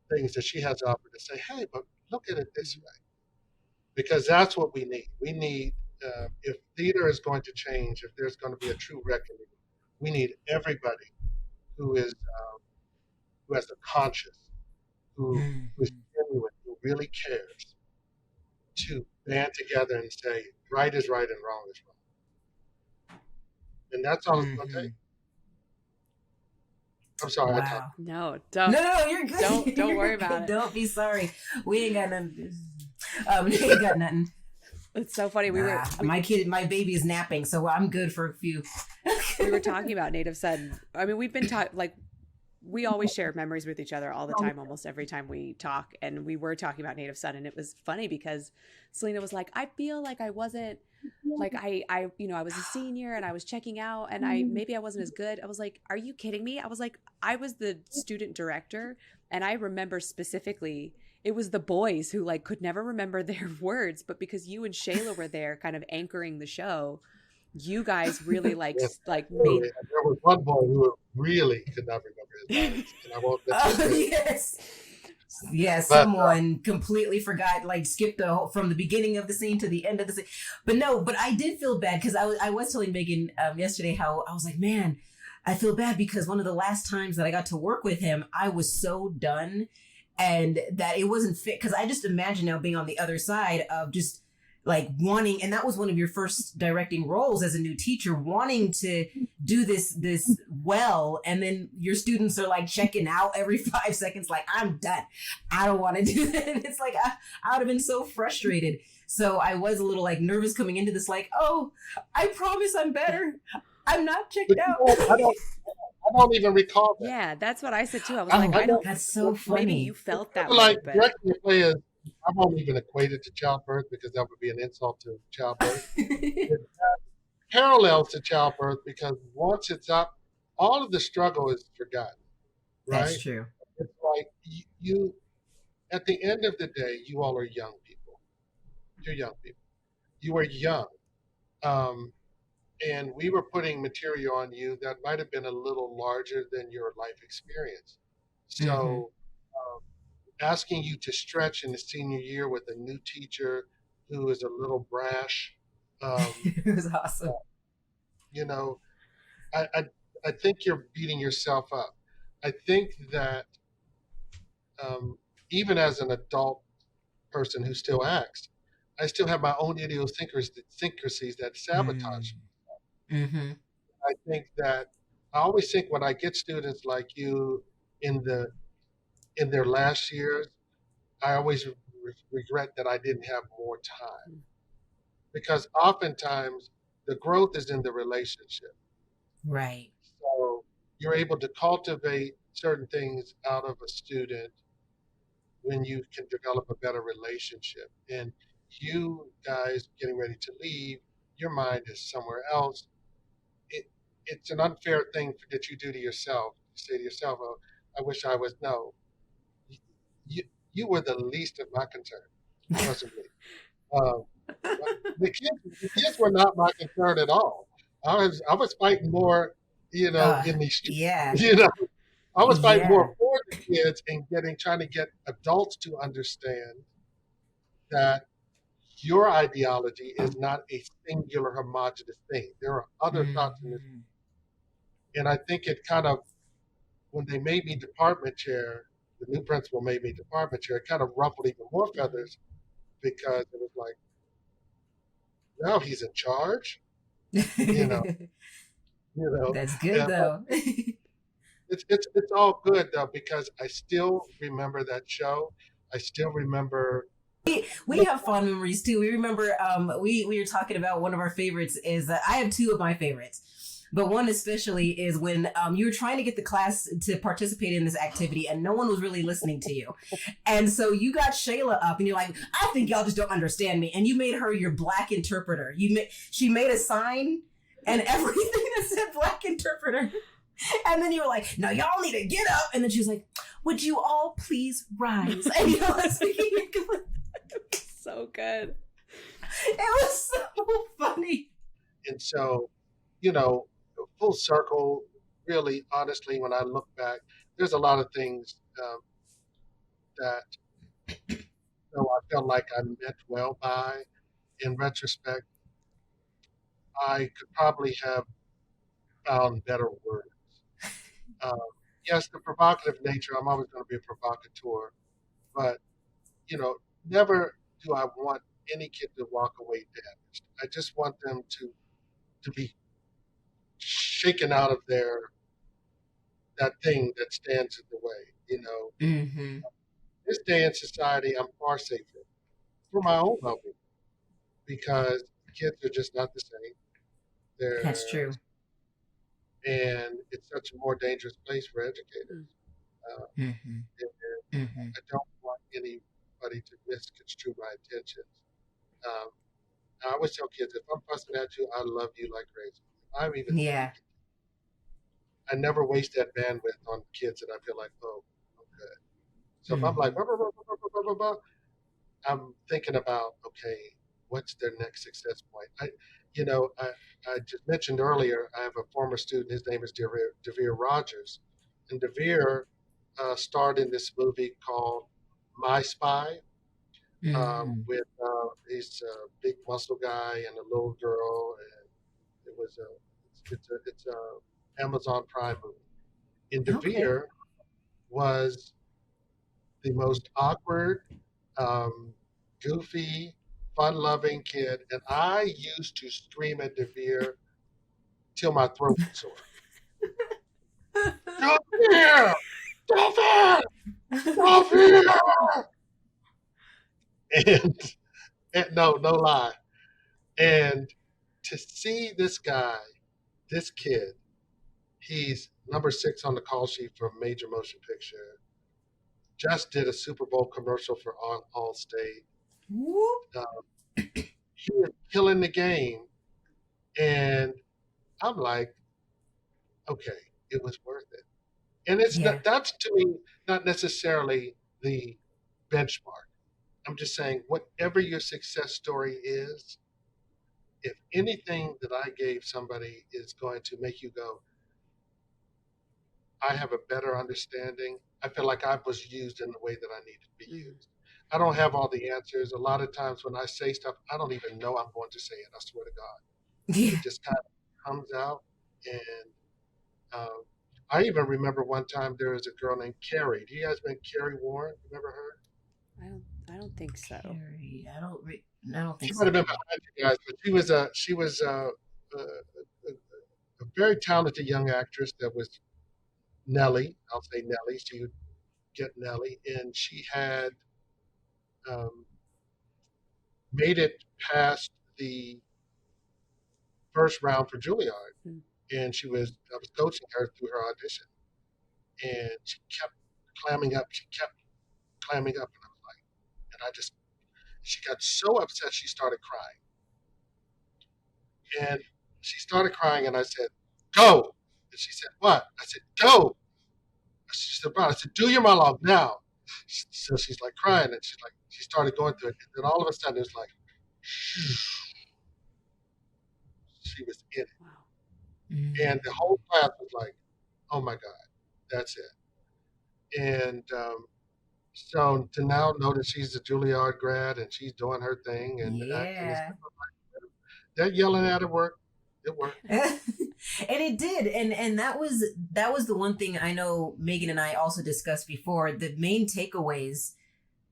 things that she has to offer to say, hey, but look at it this way. Because that's what we need. We need, if theater is going to change, if there's going to be a true reckoning, we need everybody who is who has a conscience, who is genuine, who really cares, to band together and say, right is right and wrong is wrong. And that's all it's going to take. I'm sorry, I Wow. talked. No, No, you're good. Don't worry about it. Don't be sorry. We ain't got nothing. We ain't got nothing. It's so funny. My baby is napping, so I'm good for a few. We were talking about native son. I mean, we've been we always share memories with each other all the time, almost every time we talk. And we were talking about native son, and it was funny because Selena was like, I feel like I wasn't like, I was a senior and I was checking out and maybe I wasn't as good. I was like, are you kidding me? I was like, I was the student director. And I remember specifically, it was the boys who could never remember their words, but because you and Shayla were there kind of anchoring the show, you guys really Yes, made. there was one boy who really could not remember his lines, and I won't let you Yes, But, someone completely forgot, skipped from the beginning of the scene to the end of the scene. But I did feel bad because I was telling Megan yesterday how I was like, man, I feel bad because one of the last times that I got to work with him, I was so done, and that it wasn't fit, because I just imagine now being on the other side of just wanting, and that was one of your first directing roles as a new teacher, wanting to do this well, and then your students are checking out every 5 seconds, I'm done, I don't want to do that. And it's I would have been so frustrated. So I was a little nervous coming into this, oh, I promise I'm better, I'm not checked out. I don't even recall that. Yeah, that's what I said too. I was I don't. That's so funny. Maybe you felt that way, but directing a play is, I won't even equate it to childbirth because that would be an insult to childbirth. It parallels to childbirth because once it's up, all of the struggle is forgotten. Right? That's true. It's you. At the end of the day, you all are young people. You're young people. You are young. And we were putting material on you that might have been a little larger than your life experience. So asking you to stretch in the senior year with a new teacher who is a little brash, it was awesome. I think you're beating yourself up. I think that even as an adult person who still acts, I still have my own idiosyncrasies that sabotage me. I think that I always think when I get students like you in their last years, I always regret that I didn't have more time, because oftentimes the growth is in the relationship. Right. So you're able to cultivate certain things out of a student when you can develop a better relationship. And you guys getting ready to leave, your mind is somewhere else. It's an unfair thing that you do to yourself. You say to yourself, "Oh, I wish I was." No, you were the least of my concern, possibly. The kids were not my concern at all. I was fighting more, in these streets. Yeah. I was fighting more for the kids and trying to get adults to understand that your ideology is not a singular homogenous thing. There are other thoughts in this. And I think it kind of when they made me department chair, the new principal made me department chair, it kind of ruffled even more feathers because it was like, now he's in charge, you know, you know. That's good But though. it's all good though because I still remember that show. I still remember. We have fond memories too. We remember we were talking about one of our favorites is I have two of my favorites. But one especially is when you were trying to get the class to participate in this activity and no one was really listening to you. And so you got Shayla up and you're like, I think y'all just don't understand me. And you made her your black interpreter. She made a sign and everything that said black interpreter. And then you were like, no, y'all need to get up. And then she was like, would you all please rise? And you know, speaking So good. It was so funny. And so, you know, full circle, really, honestly, when I look back, there's a lot of things that I felt like I meant well by. In retrospect, I could probably have found better words. Um, yes, the provocative nature, I'm always going to be a provocateur, but, you know, never do I want any kid to walk away damaged. I just want them to be shaken out of that thing that stands in the way. You know, Mm-hmm. this day in society, I'm far safer for my own well-being because kids are just not the same. That's They're true. and it's such a more dangerous place for educators. Mm. Mm-hmm. And Mm-hmm. I don't want anybody to misconstrue my intentions. Um, I always tell kids, if I'm fussing at you, I love you like crazy. If I'm even Yeah. thinking, I never waste that bandwidth on kids that I feel like, oh, I'm good. So if I'm like, Mm-hmm. blah, blah, blah, blah, blah, blah, blah, blah, I'm thinking about, okay, what's their next success point? I just mentioned earlier, I have a former student, his name is Devere Rogers. And Devere starred in this movie called My Spy Mm-hmm. with he's a big muscle guy and a little girl. And it was a Amazon Prime movie. And Okay. Devere was the most awkward, um, goofy, fun-loving kid, and I used to scream at Devere till my throat was sore. Devere, Devere, Devere, and, and no lie, and to see this guy, this kid, he's number 6 on the call sheet for a major motion picture. Just did a Super Bowl commercial for Allstate. Whoop. He was killing the game, and I'm like, okay, it was worth it. And it's Yeah. not, that's to me not necessarily the benchmark. I'm just saying, whatever your success story is, if anything that I gave somebody is going to make you go, I have a better understanding. I feel like I was used in the way that I needed to be Mm. used. I don't have all the answers. A lot of times when I say stuff, I don't even know I'm going to say it. I swear to God. Yeah. It just kind of comes out. And um, I even remember one time there was a girl named Carrie. Do you guys met Carrie Warren? Remember her? I don't think so. Carrie. I don't She think might so. have been No. behind you guys, but she was a very talented young actress that was Nellie. I'll say Nellie. She would get Nellie, and she had um, made it past the first round for Juilliard, Mm. and I was coaching her through her audition, and she kept clamming up. She kept clamming up, and I was like, and I just she got so upset she started crying, and she started crying, and I said, "Go," and she said, "What?" I said, "Go." She said, "Brian," I said, "Do your monologue now." So she's like crying, and she started going through it, and then all of a sudden it was like, she was in it, Wow. and the whole class was like, "Oh my God, that's it." And so to now know that she's a Juilliard grad and she's doing her thing, and Yeah. they're yelling at her work. It worked. And it did. And that was the one thing I know Megan and I also discussed before. The main takeaways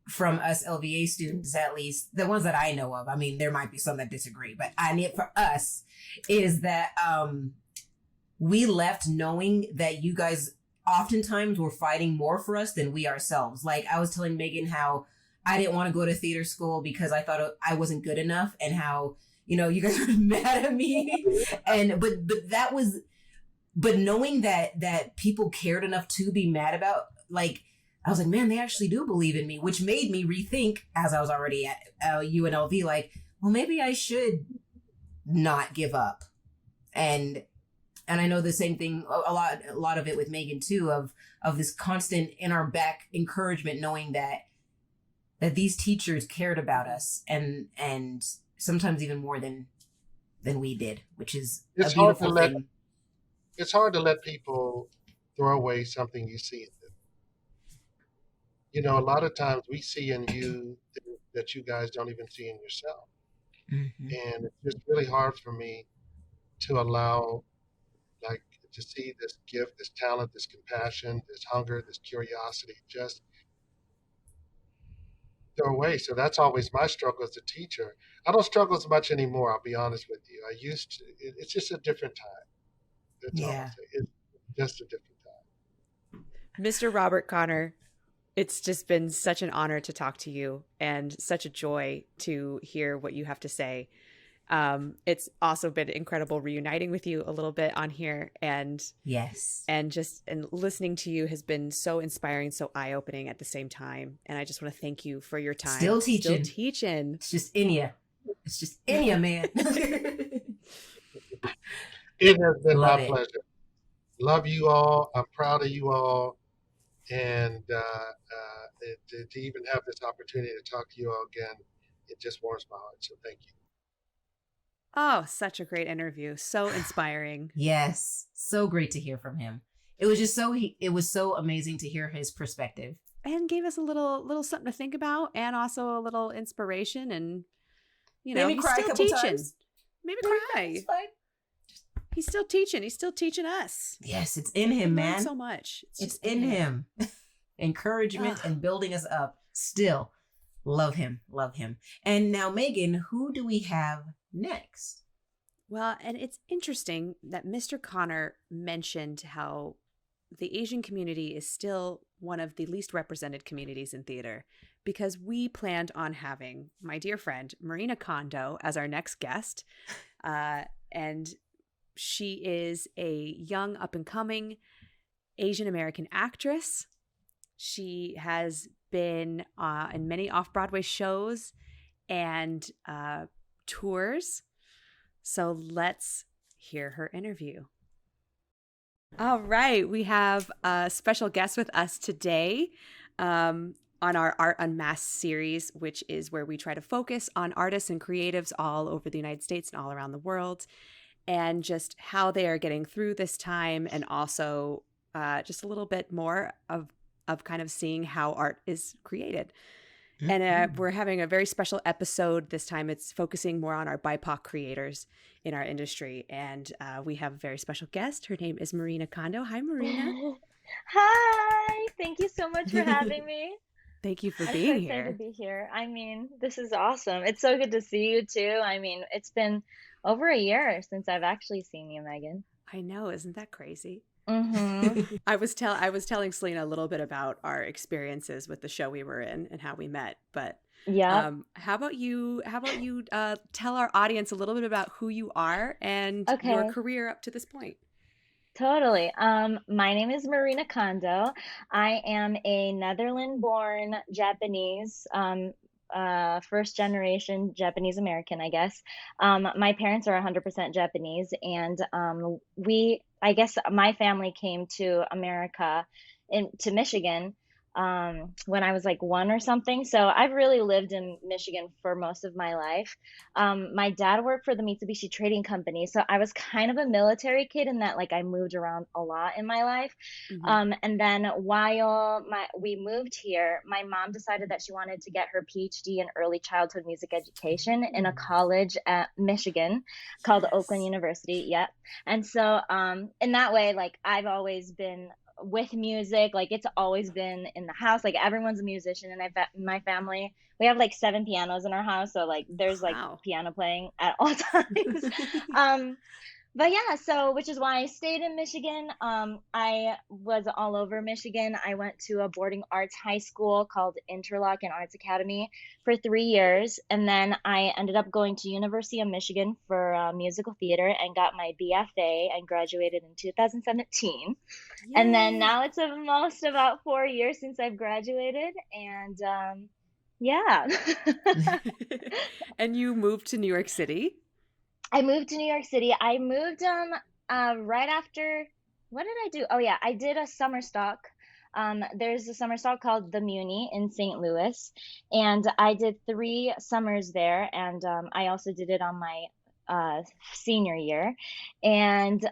from us LVA students, at least the ones that I know of, I mean, there might be some that disagree, but I need for us is that we left knowing that you guys oftentimes were fighting more for us than we ourselves. Like I was telling Megan how I didn't want to go to theater school because I thought I wasn't good enough, and how, you know, you guys were mad at me. And but knowing that people cared enough to be mad about, like, I was like, man, they actually do believe in me, which made me rethink, as I was already at UNLV, like, well, maybe I should not give up. And I know the same thing, a lot of it with Megan too, of this constant in our back encouragement, knowing that these teachers cared about us, and sometimes even more than we did, which is a beautiful thing. It's hard to let people throw away something you see in them. You know, a lot of times we see in you that you guys don't even see in yourself. Mm-hmm. And it's just really hard for me to allow, like, to see this gift, this talent, this compassion, this hunger, this curiosity just throw away. So that's always my struggle as a teacher. I don't struggle as much anymore, I'll be honest with you. I used to. It's just a different time. That's all I'm saying. It's just a different time. Mr. Robert Connor, it's just been such an honor to talk to you and such a joy to hear what you have to say. It's also been incredible reuniting with you a little bit on here, and yes, and listening to you has been so inspiring, so eye-opening at the same time. And I just want to thank you for your time. Still teaching. It's just in you. It's just in you, man. It has been my pleasure. Love you all. I'm proud of you all. And to even have this opportunity to talk to you all again, it just warms my heart. So thank you. Oh, such a great interview. So inspiring. Yes. So great to hear from him. It was just it was so amazing to hear his perspective. And gave us a little something to think about, and also a little inspiration, and, you know, he's still teaching. Times. Maybe cry. It's fine. He's still teaching. He's still teaching us. Yes, it's in him, man. So much. It's in him. Encouragement and building us up. Still, love him. Love him. And now, Megan, who do we have next? Well, and it's interesting that Mr. Connor mentioned how the Asian community is still one of the least represented communities in theater, because we planned on having my dear friend Marina Kondo as our next guest. And she is a young up-and-coming Asian American actress. She has been in many off-Broadway shows and tours. So let's hear her interview. All right. We have a special guest with us today on our Art Unmasked series, which is where we try to focus on artists and creatives all over the United States and all around the world, and just how they are getting through this time, and also just a little bit more of kind of seeing how art is created. Mm-hmm. And we're having a very special episode this time. It's focusing more on our BIPOC creators in our industry. And we have a very special guest. Her name is Marina Kondo. Hi, Marina. Hi. Thank you so much for having me. Thank you for being here. I'm so excited to be here. I mean, this is awesome. It's so good to see you too. I mean, it's been over a year since I've actually seen you, Megan. I know. Isn't that crazy? Mm-hmm. I was telling Selena a little bit about our experiences with the show we were in and how we met. But yeah, how about you tell our audience a little bit about who you are and your career up to this point? Totally. My name is Marina Kondo. I am a Netherlands-born Japanese, first generation Japanese American, I guess. My parents are 100% Japanese, and I guess my family came to America, to Michigan, when I was like 1 or something. So I've really lived in Michigan for most of my life. My dad worked for the Mitsubishi Trading Company, so I was kind of a military kid in that like I moved around a lot in my life. Mm-hmm. And then while we moved here, my mom decided that she wanted to get her PhD in early childhood music education in a college at Michigan called Oakland University. Yep. And so in that way, like I've always been with music. Like it's always been in the house. Like everyone's a musician, and my family, we have like 7 pianos in our house, so like there's like Wow. piano playing at all times. But yeah, so which is why I stayed in Michigan. I was all over Michigan. I went to a boarding arts high school called Interlochen Arts Academy for 3 years, and then I ended up going to University of Michigan for musical theater and got my BFA and graduated in 2017. And then Yay. now it's almost about 4 years since I've graduated, and yeah. And you moved to New York City? I moved to New York City. I moved right after, what did I do? Oh yeah, I did a summer stock. There's a summer stock called the Muni in St. Louis, and I did 3 summers there, and I also did it on my senior year. And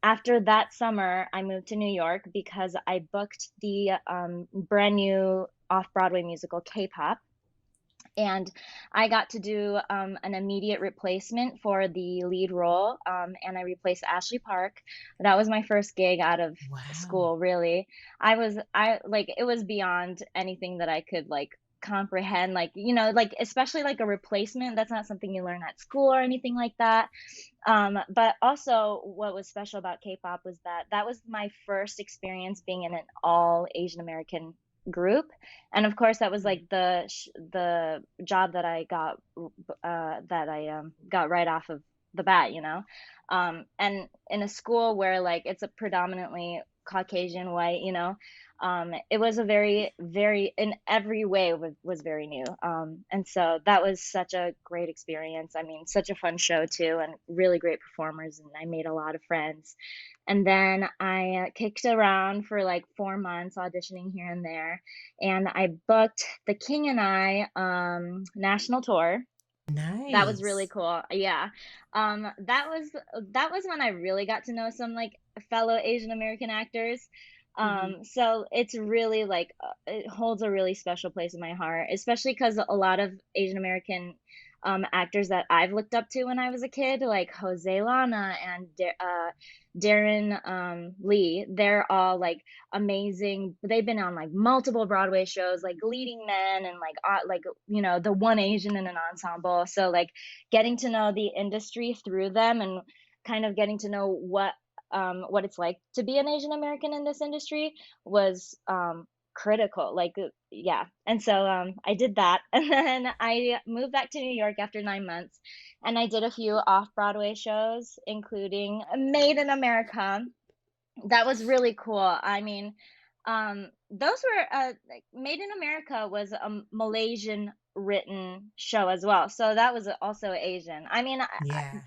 after that summer, I moved to New York because I booked the brand new off-Broadway musical K-pop. And I got to do an immediate replacement for the lead role, and I replaced Ashley Park. That was my first gig out of school, really. I like, it was beyond anything that I could like comprehend, like, you know, like especially like a replacement, that's not something you learn at school or anything like that. But also what was special about K-pop was that that was my first experience being in an all Asian American group, and of course that was like the job that I got got right off of the bat, you know. And in a school where like it's a predominantly Caucasian white, you know, it was a very in every way was very new, and so that was such a great experience. I mean, such a fun show too, and really great performers, and I made a lot of friends. And then I kicked around for like 4 months auditioning here and there, and I booked the King and I national tour. That was really Nice. cool. Yeah. That was when I really got to know some like fellow Asian American actors. Mm-hmm. So it's really like it holds a really special place in my heart, especially because a lot of Asian American actors that I've looked up to when I was a kid, like Jose Lana and Darren Lee, they're all like amazing. They've been on like multiple Broadway shows, like leading men, and like you know, the one Asian in an ensemble. So like getting to know the industry through them, and kind of getting to know what it's like to be an Asian American in this industry was critical. Like yeah. And so I did that, and then I moved back to New York after 9 months, and I did a few off-Broadway shows, including Made in America. That was really cool. I mean, those were like, Made in America was a Malaysian written show as well, so that was also Asian. I mean, Yeah.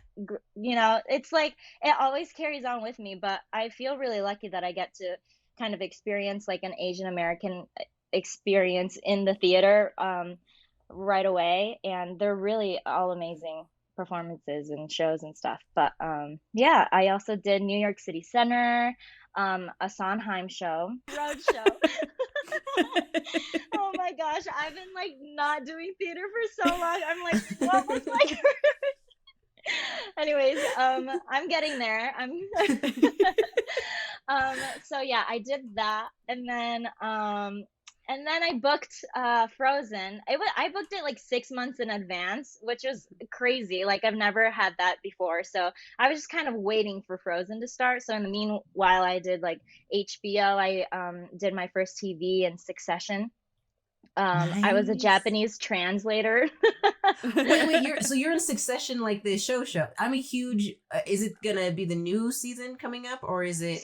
you know, it's like it always carries on with me, but I feel really lucky that I get to kind of experience like an Asian American experience in the theater right away, and they're really all amazing performances and shows and stuff. But yeah, I also did New York City Center, a Sondheim show, road show. Oh my gosh, I've been like not doing theater for so long. I'm like, what was my anyways, I'm getting there. I'm so yeah, I did that, and then I booked Frozen. I booked it like 6 months in advance, which was crazy. Like I've never had that before. So I was just kind of waiting for Frozen to start. So in the meanwhile, I did like HBO. I did my first TV in Succession. I was a Nice. Japanese translator. Wait, you're in Succession, like the show. I'm a huge. Is it gonna be the new season coming up, or is it?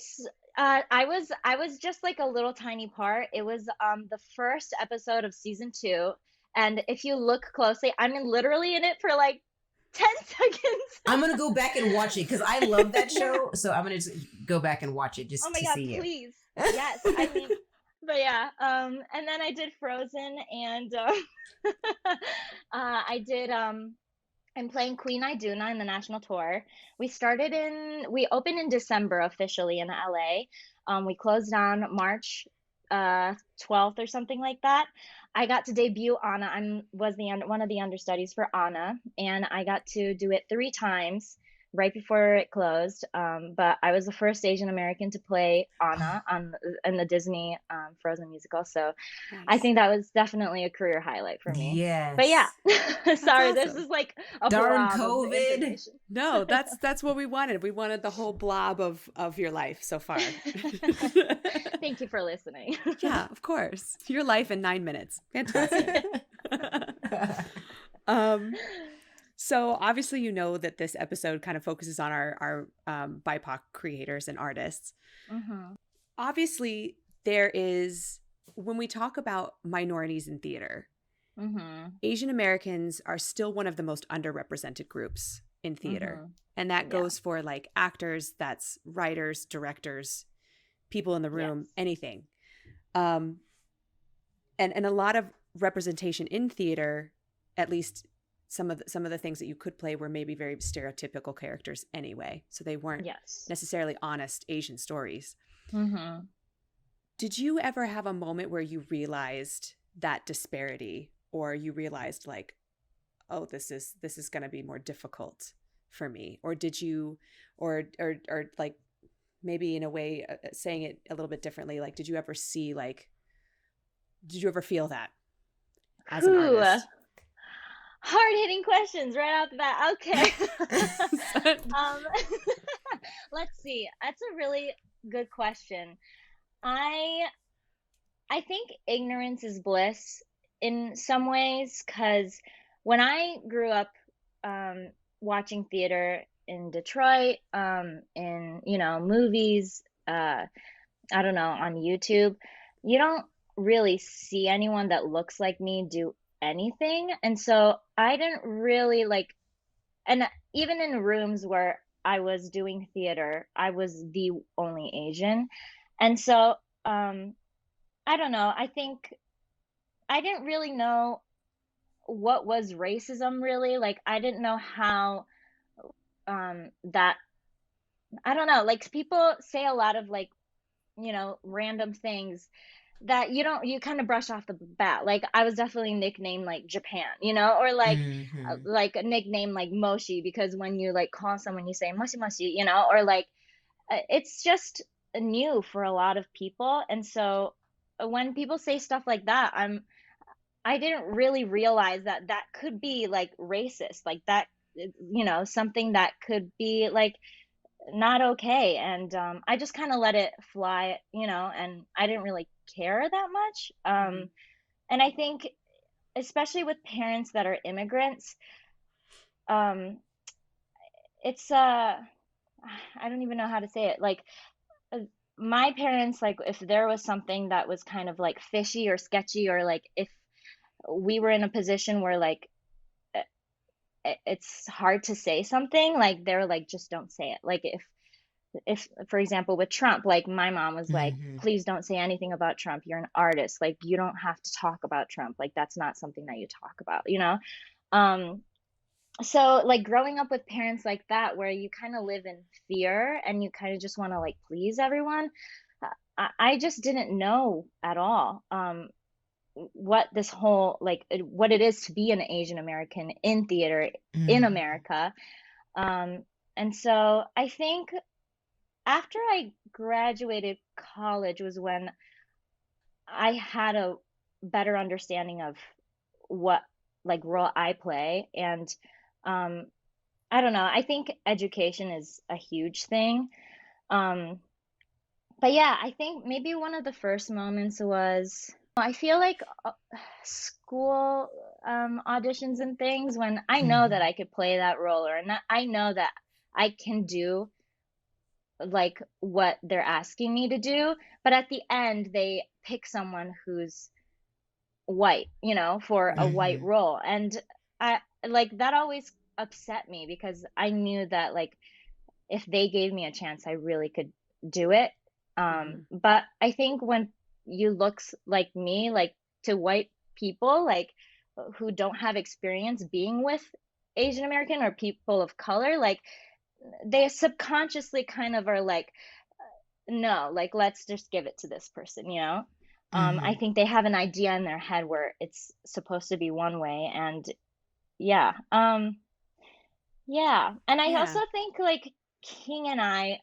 I was just like a little tiny part. It was the first episode of season 2, and if you look closely, I'm literally in it for like 10 seconds. I'm gonna go back and watch it because I love that show. So I'm gonna just go back and watch it just Oh my to God, see you. please. Yes. I mean, But yeah, and then I did Frozen, and I did I'm playing Queen Iduna in the national tour. We opened in December officially in LA. We closed on March 12th or something like that. I got to debut Anna. One of the understudies for Anna, and I got to do it 3 times right before it closed. But I was the first Asian American to play Anna in the Disney Frozen musical. So I Nice. think that was definitely a career highlight for me. But yeah, Yes. sorry, this awesome. is like a Darn blob of COVID. information. No, that's what we wanted. We wanted the whole blob of your life so far. Thank you for listening. Yeah, of course. Your life in 9 minutes. Fantastic. um So obviously, you know that this episode kind of focuses on our BIPOC creators and artists. Hmm. Obviously, there is, when we talk about minorities in theater, Hmm. Asian Americans are still one of the most underrepresented groups in theater. Hmm. And that Yeah. goes for like actors, that's writers, directors, people in the room, Yes. anything. And a lot of representation in theater, at least some of the things that you could play were maybe very stereotypical characters anyway. So they weren't Yes. necessarily honest Asian stories. Hmm. Did you ever have a moment where you realized that disparity, or you realized like, oh, this is going to be more difficult for me? Or did you, or like maybe in a way saying it a little bit differently, like did you ever feel that as an Whew. artist? Hard-hitting questions right off the bat. Okay. Let's see. That's a really good question. I think ignorance is bliss in some ways, because when I grew up watching theater in Detroit, in movies, I don't know, on YouTube, you don't really see anyone that looks like me do anything, and so I didn't really like. And even in rooms where I was doing theater, I was the only Asian, and so I don't know. I think I didn't really know what was racism really. Like I didn't know how that I don't know. Like people say a lot of like, random things that you kind of brush off the bat. Like I was definitely nicknamed like Japan, or Hmm. like a nickname like Moshi, because when you like call someone you say Moshi Moshi, or like it's just new for a lot of people. And so when people say stuff like that, I didn't really realize that that could be like racist, like that, something that could be like not okay. And I just kind of let it fly, and I didn't really care that much. Mm-hmm. And I think, especially with parents that are immigrants, um, it's I don't even know how to say it. Like uh, my parents, like if there was something that was kind of like fishy or sketchy, or like if we were in a position where like it's hard to say something, like they're like just don't say it. Like if for example with Trump, like my mom was like, Hmm. please don't say anything about Trump, you're an artist, like you don't have to talk about Trump, like that's not something that you talk about. um so like growing up with parents like that, where you kind of live in fear and you kind of just want to like please everyone, I just didn't know at all what this whole like what it is to be an Asian American in theater in Hmm. America. And so I think after I graduated college was when I had a better understanding of what like role I play. And um I don't know, I think education is a huge thing. Um but yeah, I think maybe one of the first moments was, I feel like school auditions and things, when I know that Hmm. I could play that role, or not, I know that I can do like what they're asking me to do, but at the end they pick someone who's white, for a Right. white Hmm. role. And I like that always upset me, because I knew that like if they gave me a chance, I really could do it. Mm-hmm. But I think when you look like me, like to white people, like who don't have experience being with Asian American or people of color, like they subconsciously kind of are like, no, like let's just give it to this person, you know? I think they have an idea in their head where it's supposed to be one way, and yeah. Yeah. And I also Yeah. think like King and I,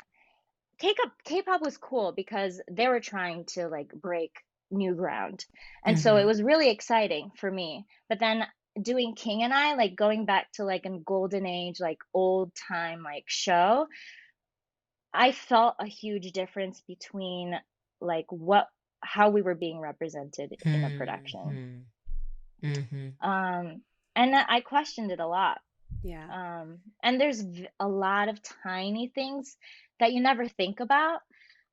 K-pop was cool because they were trying to like break new ground. And so it was really exciting for me. But then doing King and I, like going back to like a golden age, like old time like show, I felt a huge difference between like how we were being represented in a production. And I questioned it a lot. Yeah. And there's a lot of tiny things that you never think about,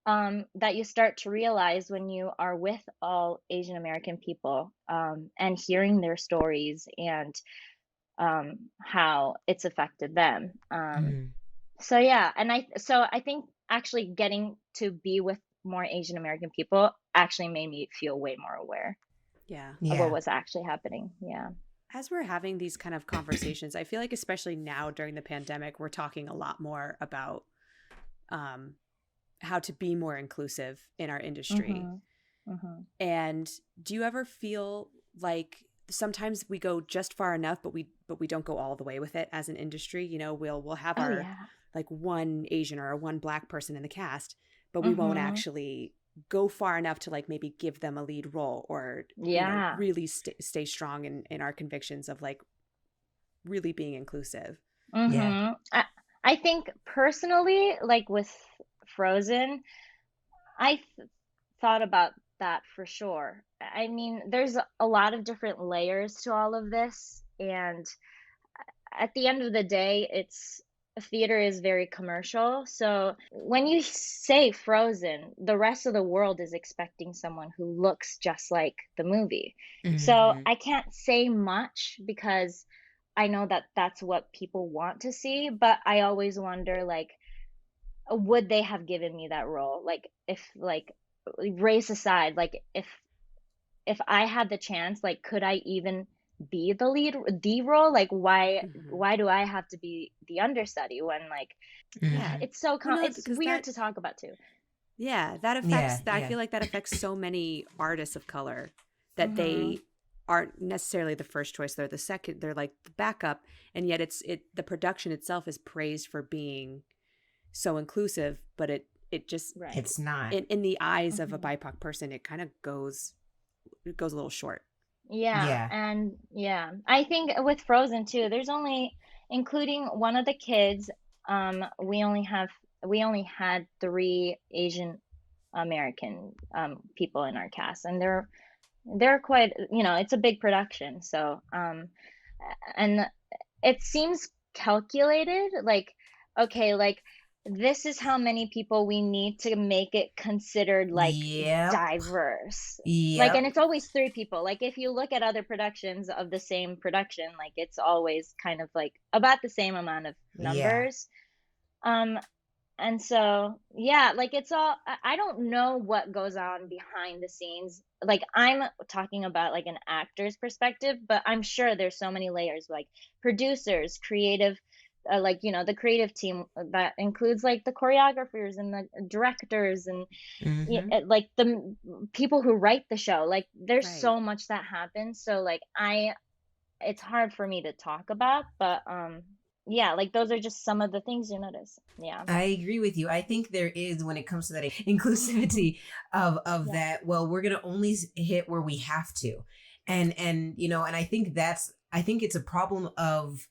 that you start to realize when you are with all Asian American people, and hearing their stories and how it's affected them. So yeah, and I think actually getting to be with more Asian American people actually made me feel way more aware Yeah. of what was actually happening. Yeah. As we're having these kind of conversations, I feel like especially now during the pandemic, we're talking a lot more about how to be more inclusive in our industry. And do you ever feel like sometimes we go just far enough, but we don't go all the way with it as an industry? You know, we'll have our like one Asian or one Black person in the cast, but we won't actually go far enough to like maybe give them a lead role or you know, really stay strong in our convictions of like really being inclusive. Yeah. I think personally, like with Frozen, I thought about that for sure. I mean, there's a lot of different layers to all of this, and at the end of the day, theater is very commercial. So when you say Frozen, the rest of the world is expecting someone who looks just like the movie. So I can't say much because I know that that's what people want to see, but I always wonder, like, would they have given me that role? Like, if, like, race aside, like, if I had the chance, like, could I even be the role? Like, why do I have to be the understudy when, like, Yeah. it's so Well, no, it's weird to talk about too. Yeah, that affects I feel like that affects so many artists of color that they aren't necessarily the first choice. They're the second, they're like the backup, and yet the production itself is praised for being so inclusive, but it just It's not. In the eyes of a BIPOC person, it kind of goes a little short. Yeah. And yeah, I think with Frozen too, there's only, including one of the kids, we only had 3 Asian American people in our cast, and they're quite, you know, it's a big production. So and it seems calculated, like, okay, like this is how many people we need to make it considered like diverse. Like, and it's always 3 people. Like, if you look at other productions of the same production, like it's always kind of like about the same amount of numbers. And so, yeah, like it's all, I don't know what goes on behind the scenes. Like, I'm talking about like an actor's perspective, but I'm sure there's so many layers, like producers, creative, like, you know, the creative team that includes like the choreographers and the directors and like the people who write the show. Like, there's so much that happens. So like it's hard for me to talk about, but yeah, like those are just some of the things you notice. Yeah, I agree with you. I think there is, when it comes to that inclusivity of that, well, we're gonna only hit where we have to, and you know, and I think it's a problem of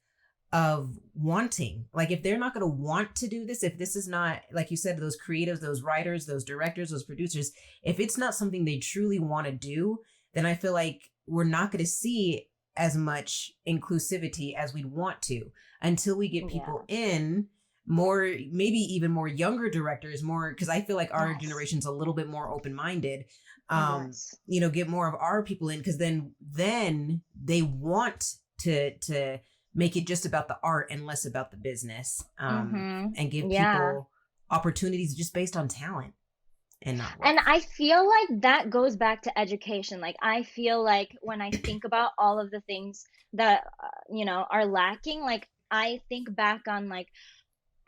wanting. Like, if they're not going to want to do this, if this is not, like you said, those creatives, those writers, those directors, those producers, if it's not something they truly want to do, then I feel like we're not going to see as much inclusivity as we'd want to until we get people in, more, maybe even more younger directors, more, because I feel like our generation's a little bit more open-minded. You know, get more of our people in, because then they want to make it just about the art and less about the business, and give people opportunities just based on talent. and not worth. And I feel like that goes back to education. Like, I feel like when I think about all of the things that, are lacking, like, I think back on like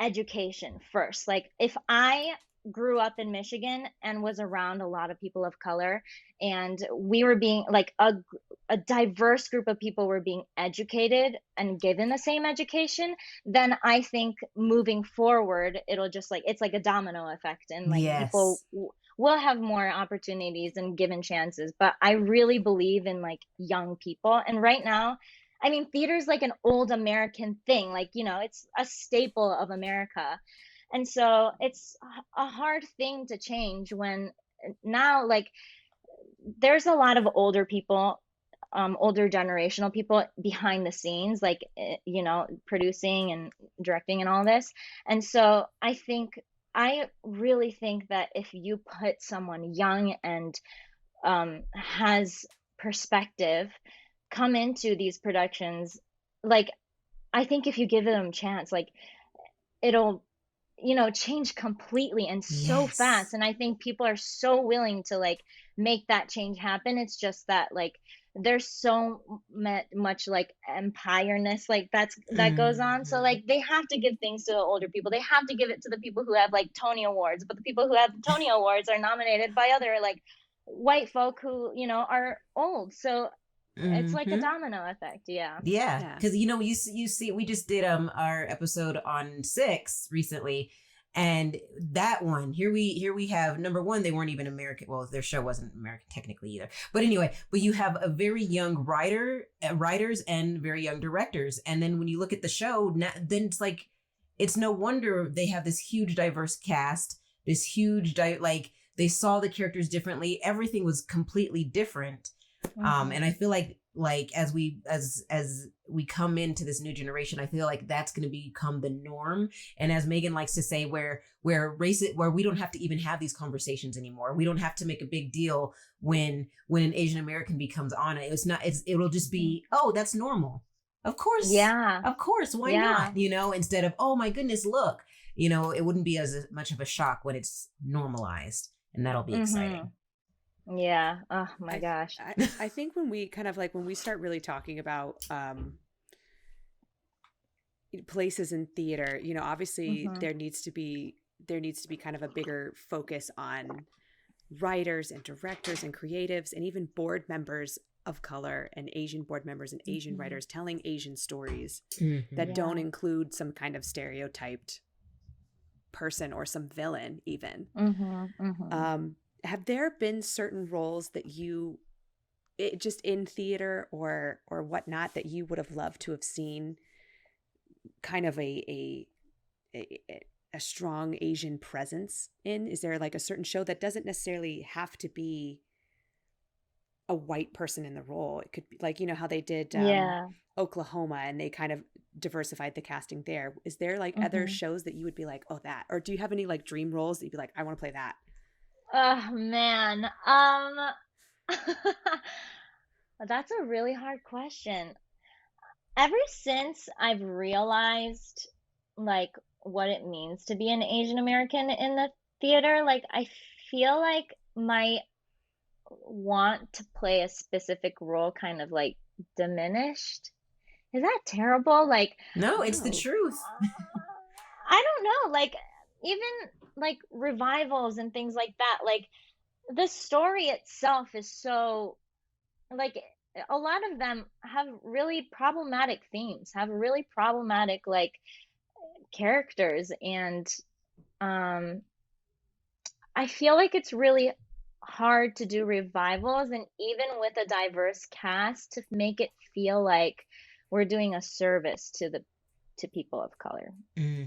education first. Like, if I grew up in Michigan and was around a lot of people of color, and we were being like a diverse group of people were being educated and given the same education, then I think moving forward, it'll just like, it's like a domino effect, and like people Yes. will have more opportunities and given chances. But I really believe in like young people. And right now, I mean, theater is like an old American thing. Like, it's a staple of America. And so it's a hard thing to change when now, like, there's a lot of older people, older generational people behind the scenes, like, producing and directing and all this. And so I really think that if you put someone young and has perspective come into these productions, like, I think if you give them a chance, like, it'll, change completely and so fast. Yes. And I think people are so willing to like make that change happen. It's just that like there's so much like empireness like that goes on. So Mhm. like they have to give things to the older people. They have to give it to the people who have like Tony Awards, but the people who have Tony Awards are nominated by other like white folk who, are old. So it's like a Mhm. domino effect. Yeah. Yeah, Yeah. because you see, we just did our episode on Six recently, and that one here we have number one, they weren't even American. Well, their show wasn't American technically either. But anyway, but you have a very young writers and very young directors, and then when you look at the show, then it's like it's no wonder they have this huge diverse cast, this huge like they saw the characters differently. Everything was completely different. And I feel like as we come into this new generation, I feel like that's going to become the norm. And as Megan likes to say, where we don't have to even have these conversations anymore. We don't have to make a big deal when an Asian American becomes on it. It'll just be, oh, that's normal. Of course. Yeah. Of course. Why Yeah. not? Instead of, oh my goodness, look, it wouldn't be as much of a shock when it's normalized, and that'll be exciting. Yeah. Oh my gosh. I think when we kind of like when we start really talking about places in theater, obviously there needs to be kind of a bigger focus on writers and directors and creatives and even board members of color and Asian board members and Asian writers telling Asian stories that don't include some kind of stereotyped person or some villain even. Have there been certain roles that just in theater or whatnot that you would have loved to have seen kind of a strong Asian presence in? Is there like a certain show that doesn't necessarily have to be a white person in the role? It could be like, how they did Oklahoma, and they kind of diversified the casting there. Is there like other shows that you would be like, oh, that? Or do you have any like dream roles that you'd be like, I want to play that? Oh man. That's a really hard question. Ever since I've realized like what it means to be an Asian American in the theater, like I feel like my want to play a specific role kind of like diminished. Is that terrible? Like, No, it's the truth. I don't know, like even like revivals and things like that, like the story itself is so like a lot of them have really problematic themes, have really problematic like characters, and um I feel like it's really hard to do revivals, and even with a diverse cast, to make it feel like we're doing a service to people of color,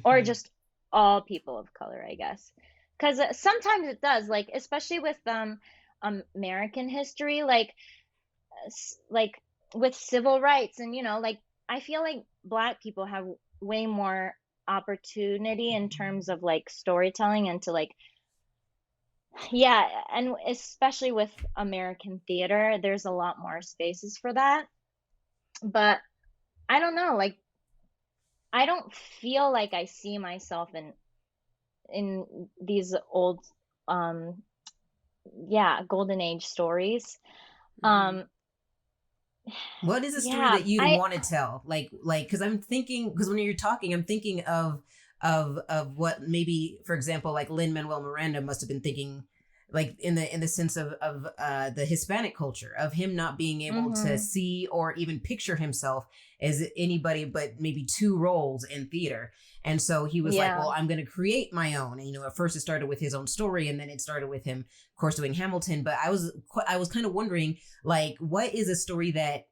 or just all people of color, I guess. Because sometimes it does, like especially with American history, like with civil rights, and like I feel like Black people have way more opportunity in terms of like storytelling, and to like, yeah, and especially with American theater, there's a lot more spaces for that. But I don't know, like I don't feel like I see myself in these old yeah, golden age stories. Mm-hmm. Um, What is a story yeah, that you'd want to tell? Like, because I'm thinking, because when you're talking, I'm thinking of what maybe, for example, like Lin-Manuel Miranda must have been thinking, like in the sense of the Hispanic culture, of him not being able to mm-hmm, see or even picture himself as anybody but maybe two roles in theater. And so he was like, yeah. well, I'm going to create my own. And, at first it started with his own story, and then it started with him, of course, doing Hamilton. But I was kind of wondering, like, what is a story that,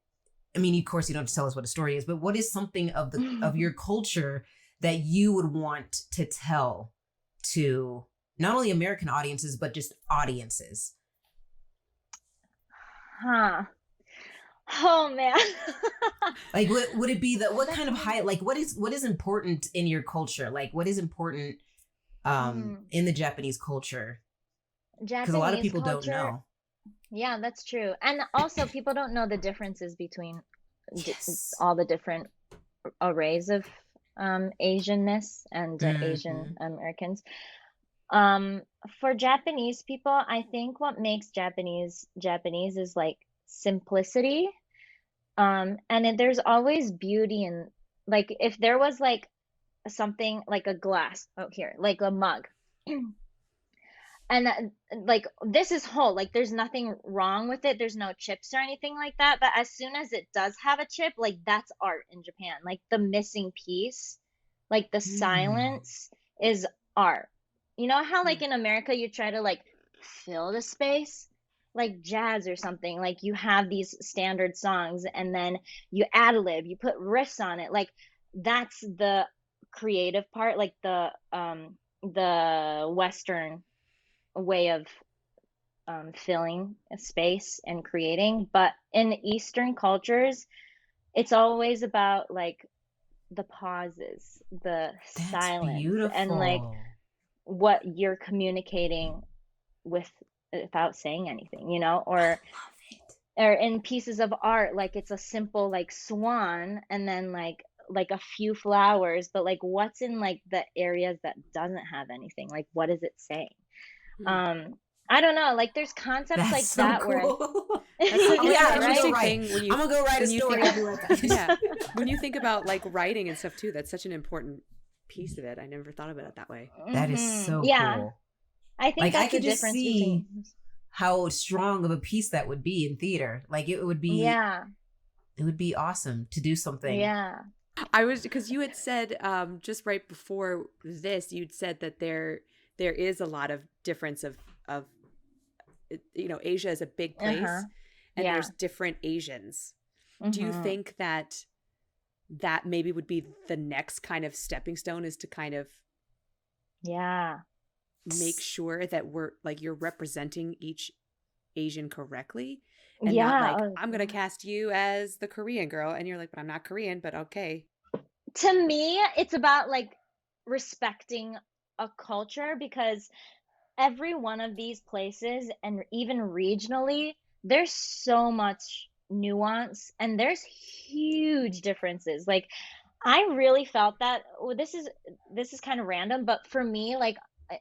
I mean, of course, you don't have to tell us what a story is, but what is something of your culture that you would want to tell to not only American audiences, but just audiences? Huh. Oh man. Like, what would it be that, what kind of That's high, like, what is important in your culture? Like, what is important mm, in the Japanese culture? Because a lot of Japanese people don't culture. know. Yeah, that's true. And also, people don't know the differences between Yes. all the different arrays of Asianness and Asian Mm-hmm. Americans. Um, for Japanese people, I think what makes Japanese is like simplicity. And there's always beauty in, like, if there was like something like a glass, oh here, like a mug, and like this is whole, like there's nothing wrong with it, there's no chips or anything like that, but as soon as it does have a chip, like that's art in Japan. Like the missing piece, like the Mm. silence is art. You know how like in America you try to like fill the space, like jazz or something, like you have these standard songs and then you ad lib, you put riffs on it, like that's the creative part, like the Western way of filling a space and creating. But in Eastern cultures, it's always about like the pauses, the That's silence, and like beautiful. what you're communicating with without saying anything, I or love it. in pieces of art, like it's a simple like swan and then like a few flowers, but like what's in like the areas that doesn't have anything, like what is it saying? Mm-hmm. um I don't know, like there's concepts That's like so that where cool. That's Oh it's yeah, an I'm gonna go interesting write. thing I'm gonna go write a when you story. think I'll be right back. yeah, when you think about like writing and stuff too. That's such an important piece of it. I never thought about it that way. That is hmm so yeah, cool. I think Like, I that's the could just difference between, see how strong of a piece that would be in theater. Like, yeah, it would be awesome to do something. yeah, I was because you had said just right before this, you'd said that there is a lot of difference of Asia is a big uh-huh, place and yeah, there's different Asians. Do you hmm, think that maybe would be the next kind of stepping stone, is to kind of yeah, make sure that we're like you're representing each Asian correctly and not yeah, like oh, I'm gonna yeah. cast you as the Korean girl and you're like, but I'm not Korean, but okay. To me it's about like respecting a culture, because every one of these places, and even regionally, there's so much nuance and there's huge differences. Like I really felt that, well, this is kind of random, but for me, like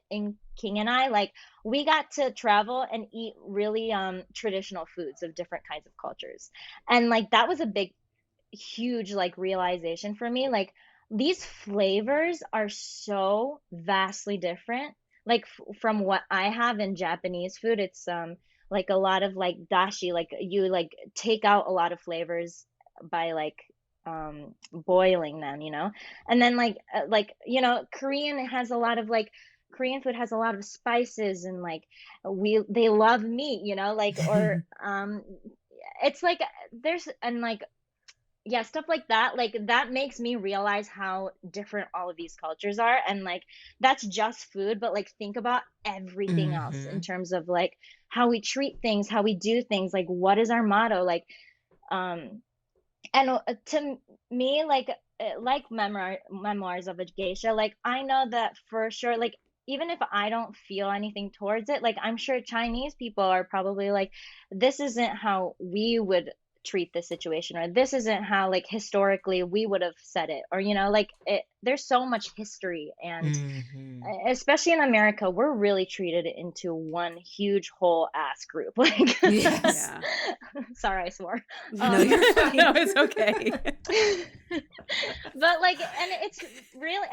in King and I, like we got to travel and eat really traditional foods of different kinds of cultures. And like that was a big huge like realization for me, like these flavors are so vastly different, like from what I have in Japanese food. It's like a lot of like dashi, like you like take out a lot of flavors by like boiling them, and then like Korean has a lot of like Korean food has a lot of spices, and like they love meat, like, or it's like there's, and like, yeah, stuff like that, like that makes me realize how different all of these cultures are. And like that's just food, but like think about everything else in Mm-hmm. terms of like how we treat things, how we do things, like what is our motto, like um and to me, like memoirs of a geisha, like I know that for sure, like even if I don't feel anything towards it, like I'm sure Chinese people are probably like, this isn't how we would treat this situation, or this isn't how like historically we would have said it, or like there's so much history, and especially in America, we're really treated into one huge whole ass group. Like, Yes. sorry, I swore. No, you're fine. No, it's okay. But like, and it's really,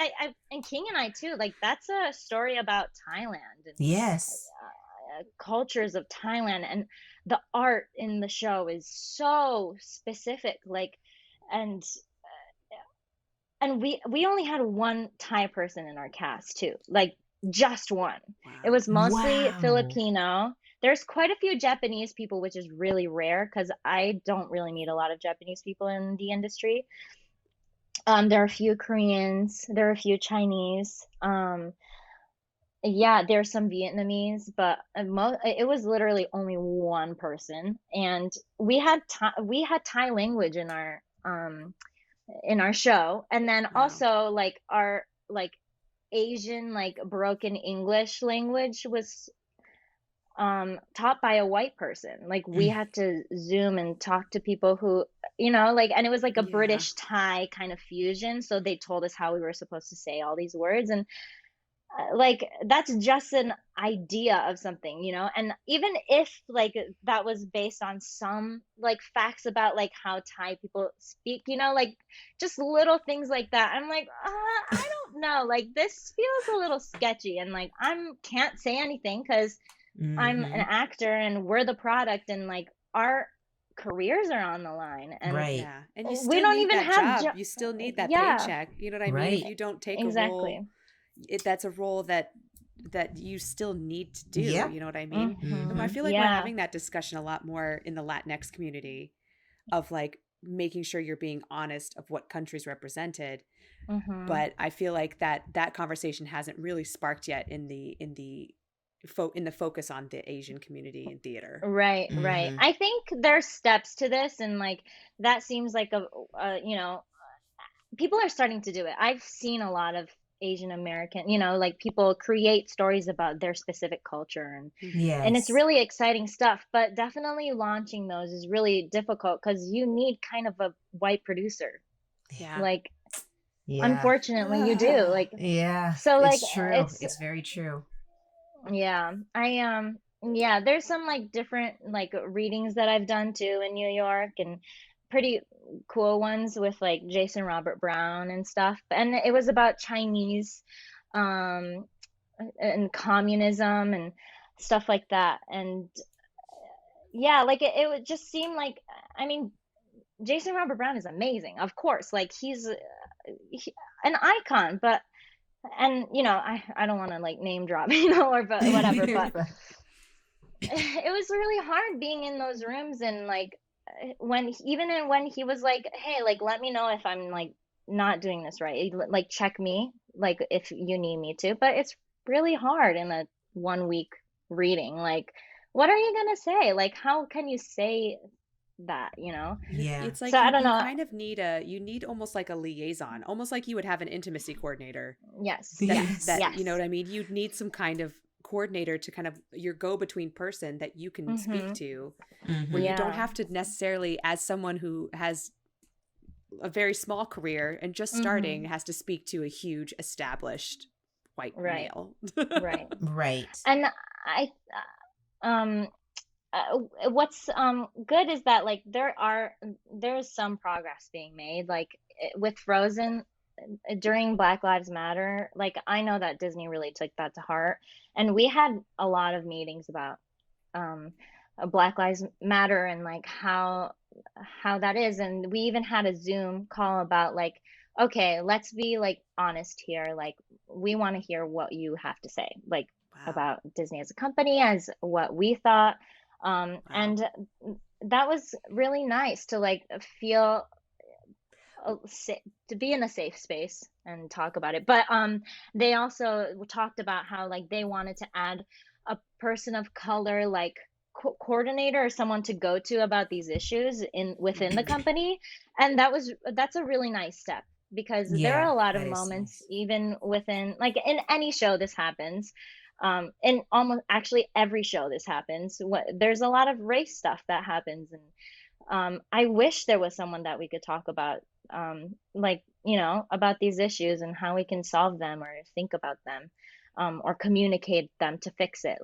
and King and I too, like that's a story about Thailand and Yes. cultures of Thailand, and the art in the show is so specific, like, and we only had one Thai person in our cast too, like just one. Wow. It was mostly Wow. Filipino. There's quite a few Japanese people, which is really rare because I don't really meet a lot of Japanese people in the industry. There are a few Koreans, there are a few Chinese. Yeah, there's some Vietnamese, but it was literally only one person, and we had Thai language in our show, and then Wow. also like our like Asian like broken English language was taught by a white person. Like we had to Zoom and talk to people who, like, and it was like a Yeah. British Thai kind of fusion, so they told us how we were supposed to say all these words, and like that's just an idea of something, and even if like that was based on some like facts about like how Thai people speak, like just little things like that, I'm like, I don't know, like this feels a little sketchy, and like can't say anything because I'm an actor and we're the product, and like our careers are on the line, and Right. Yeah. And you we still don't need even that have job. You still need that yeah, paycheck. You know what I mean? Right. If you don't take a exactly. role, that's a role that you still need to do. Yeah. You know what I mean? And I feel like we're Yeah. having that discussion a lot more in the Latinx community of like making sure you're being honest of what country's represented. But I feel like that conversation hasn't really sparked yet in the focus on the Asian community in theater. Right. I think there's steps to this, and like that seems like people are starting to do it. I've seen a lot of Asian American, like people create stories about their specific culture, and Yes. and it's really exciting stuff, but definitely launching those is really difficult because you need kind of a white producer. Yeah. Like, Yeah. unfortunately, you do. Like, Yeah. so like it's true. It's very true. yeah, yeah, there's some like different like readings that I've done too in New York, and pretty cool ones with like Jason Robert Brown and stuff. And it was about Chinese and communism and stuff like that. And yeah, like it would just seem like, I mean, Jason Robert Brown is amazing, of course. Like he's an icon, but and I don't want to like name drop, or but whatever, but it was really hard being in those rooms, and like when he was like, hey, like let me know if I'm like not doing this right, like check me, like if you need me to. But it's really hard in a 1 week reading, like what are you gonna say, like how can you say that, Yeah. It's like So I you don't know. kind of need almost like a liaison, almost like you would have an intimacy coordinator. Yes. Yes. That you know what I mean? You'd need some kind of coordinator to kind of your go-between person that you can speak to, where you don't Yeah. have to necessarily, as someone who has a very small career and just starting, has to speak to a huge established white Right. male. Right. Right. And what's good is that like there's some progress being made, like with Frozen during Black Lives Matter. Like I know that Disney really took that to heart, and we had a lot of meetings about Black Lives Matter and like how that is, and we even had a Zoom call about like, okay, let's be like honest here, like we want to hear what you have to say, like Wow. about Disney as a company, as what we thought. And that was really nice to like feel to be in a safe space and talk about it. But they also talked about how like they wanted to add a person of color, like coordinator or someone to go to about these issues within the company, and that's a really nice step, because there are a lot of moments, even within like in any show this happens. In almost actually every show this happens. There's a lot of race stuff that happens, and I wish there was someone that we could talk about, like, about these issues and how we can solve them or think about them, or communicate them to fix it.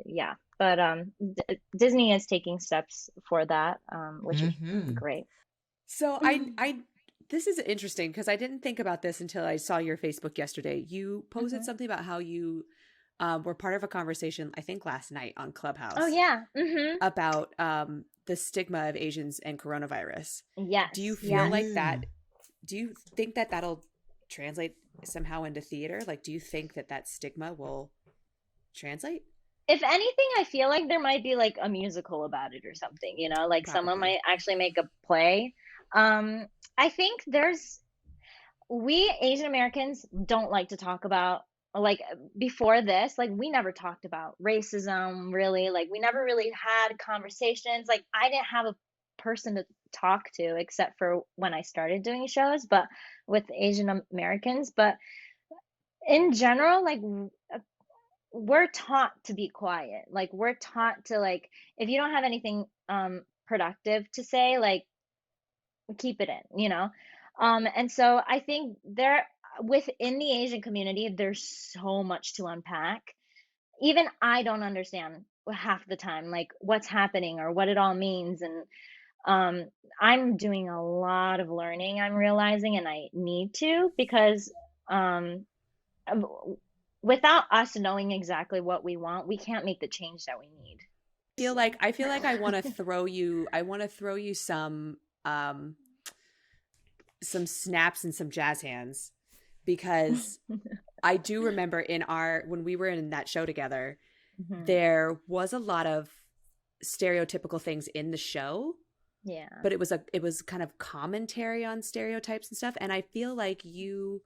Yeah. But Disney is taking steps for that, which is great. So I this is interesting because I didn't think about this until I saw your Facebook yesterday. You posted something about how you were part of a conversation, I think last night on Clubhouse. Oh yeah. About the stigma of Asians and coronavirus. Yes. Do you feel like that? Do you think that that'll translate somehow into theater? Like, do you think that that stigma will translate? If anything, I feel like there might be like a musical about it or something, like someone might actually make a play. I think we Asian Americans don't like to talk about, like, before this, like, we never talked about racism, really. Like, we never really had conversations. Like, I didn't have a person to talk to except for when I started doing shows, but with Asian Americans. But in general, like, we're taught to be quiet. Like, we're taught to, like, if you don't have anything productive to say, like, keep it in. And so I think within the Asian community, there's so much to unpack. Even I don't understand half the time, like, what's happening or what it all means. And I'm doing a lot of learning, I'm realizing, and I need to, because without us knowing exactly what we want, we can't make the change that we need. I feel like I want to throw you some snaps and some jazz hands, because I do remember when we were in that show together, there was a lot of stereotypical things in the show. Yeah. But it was kind of commentary on stereotypes and stuff. And I feel like you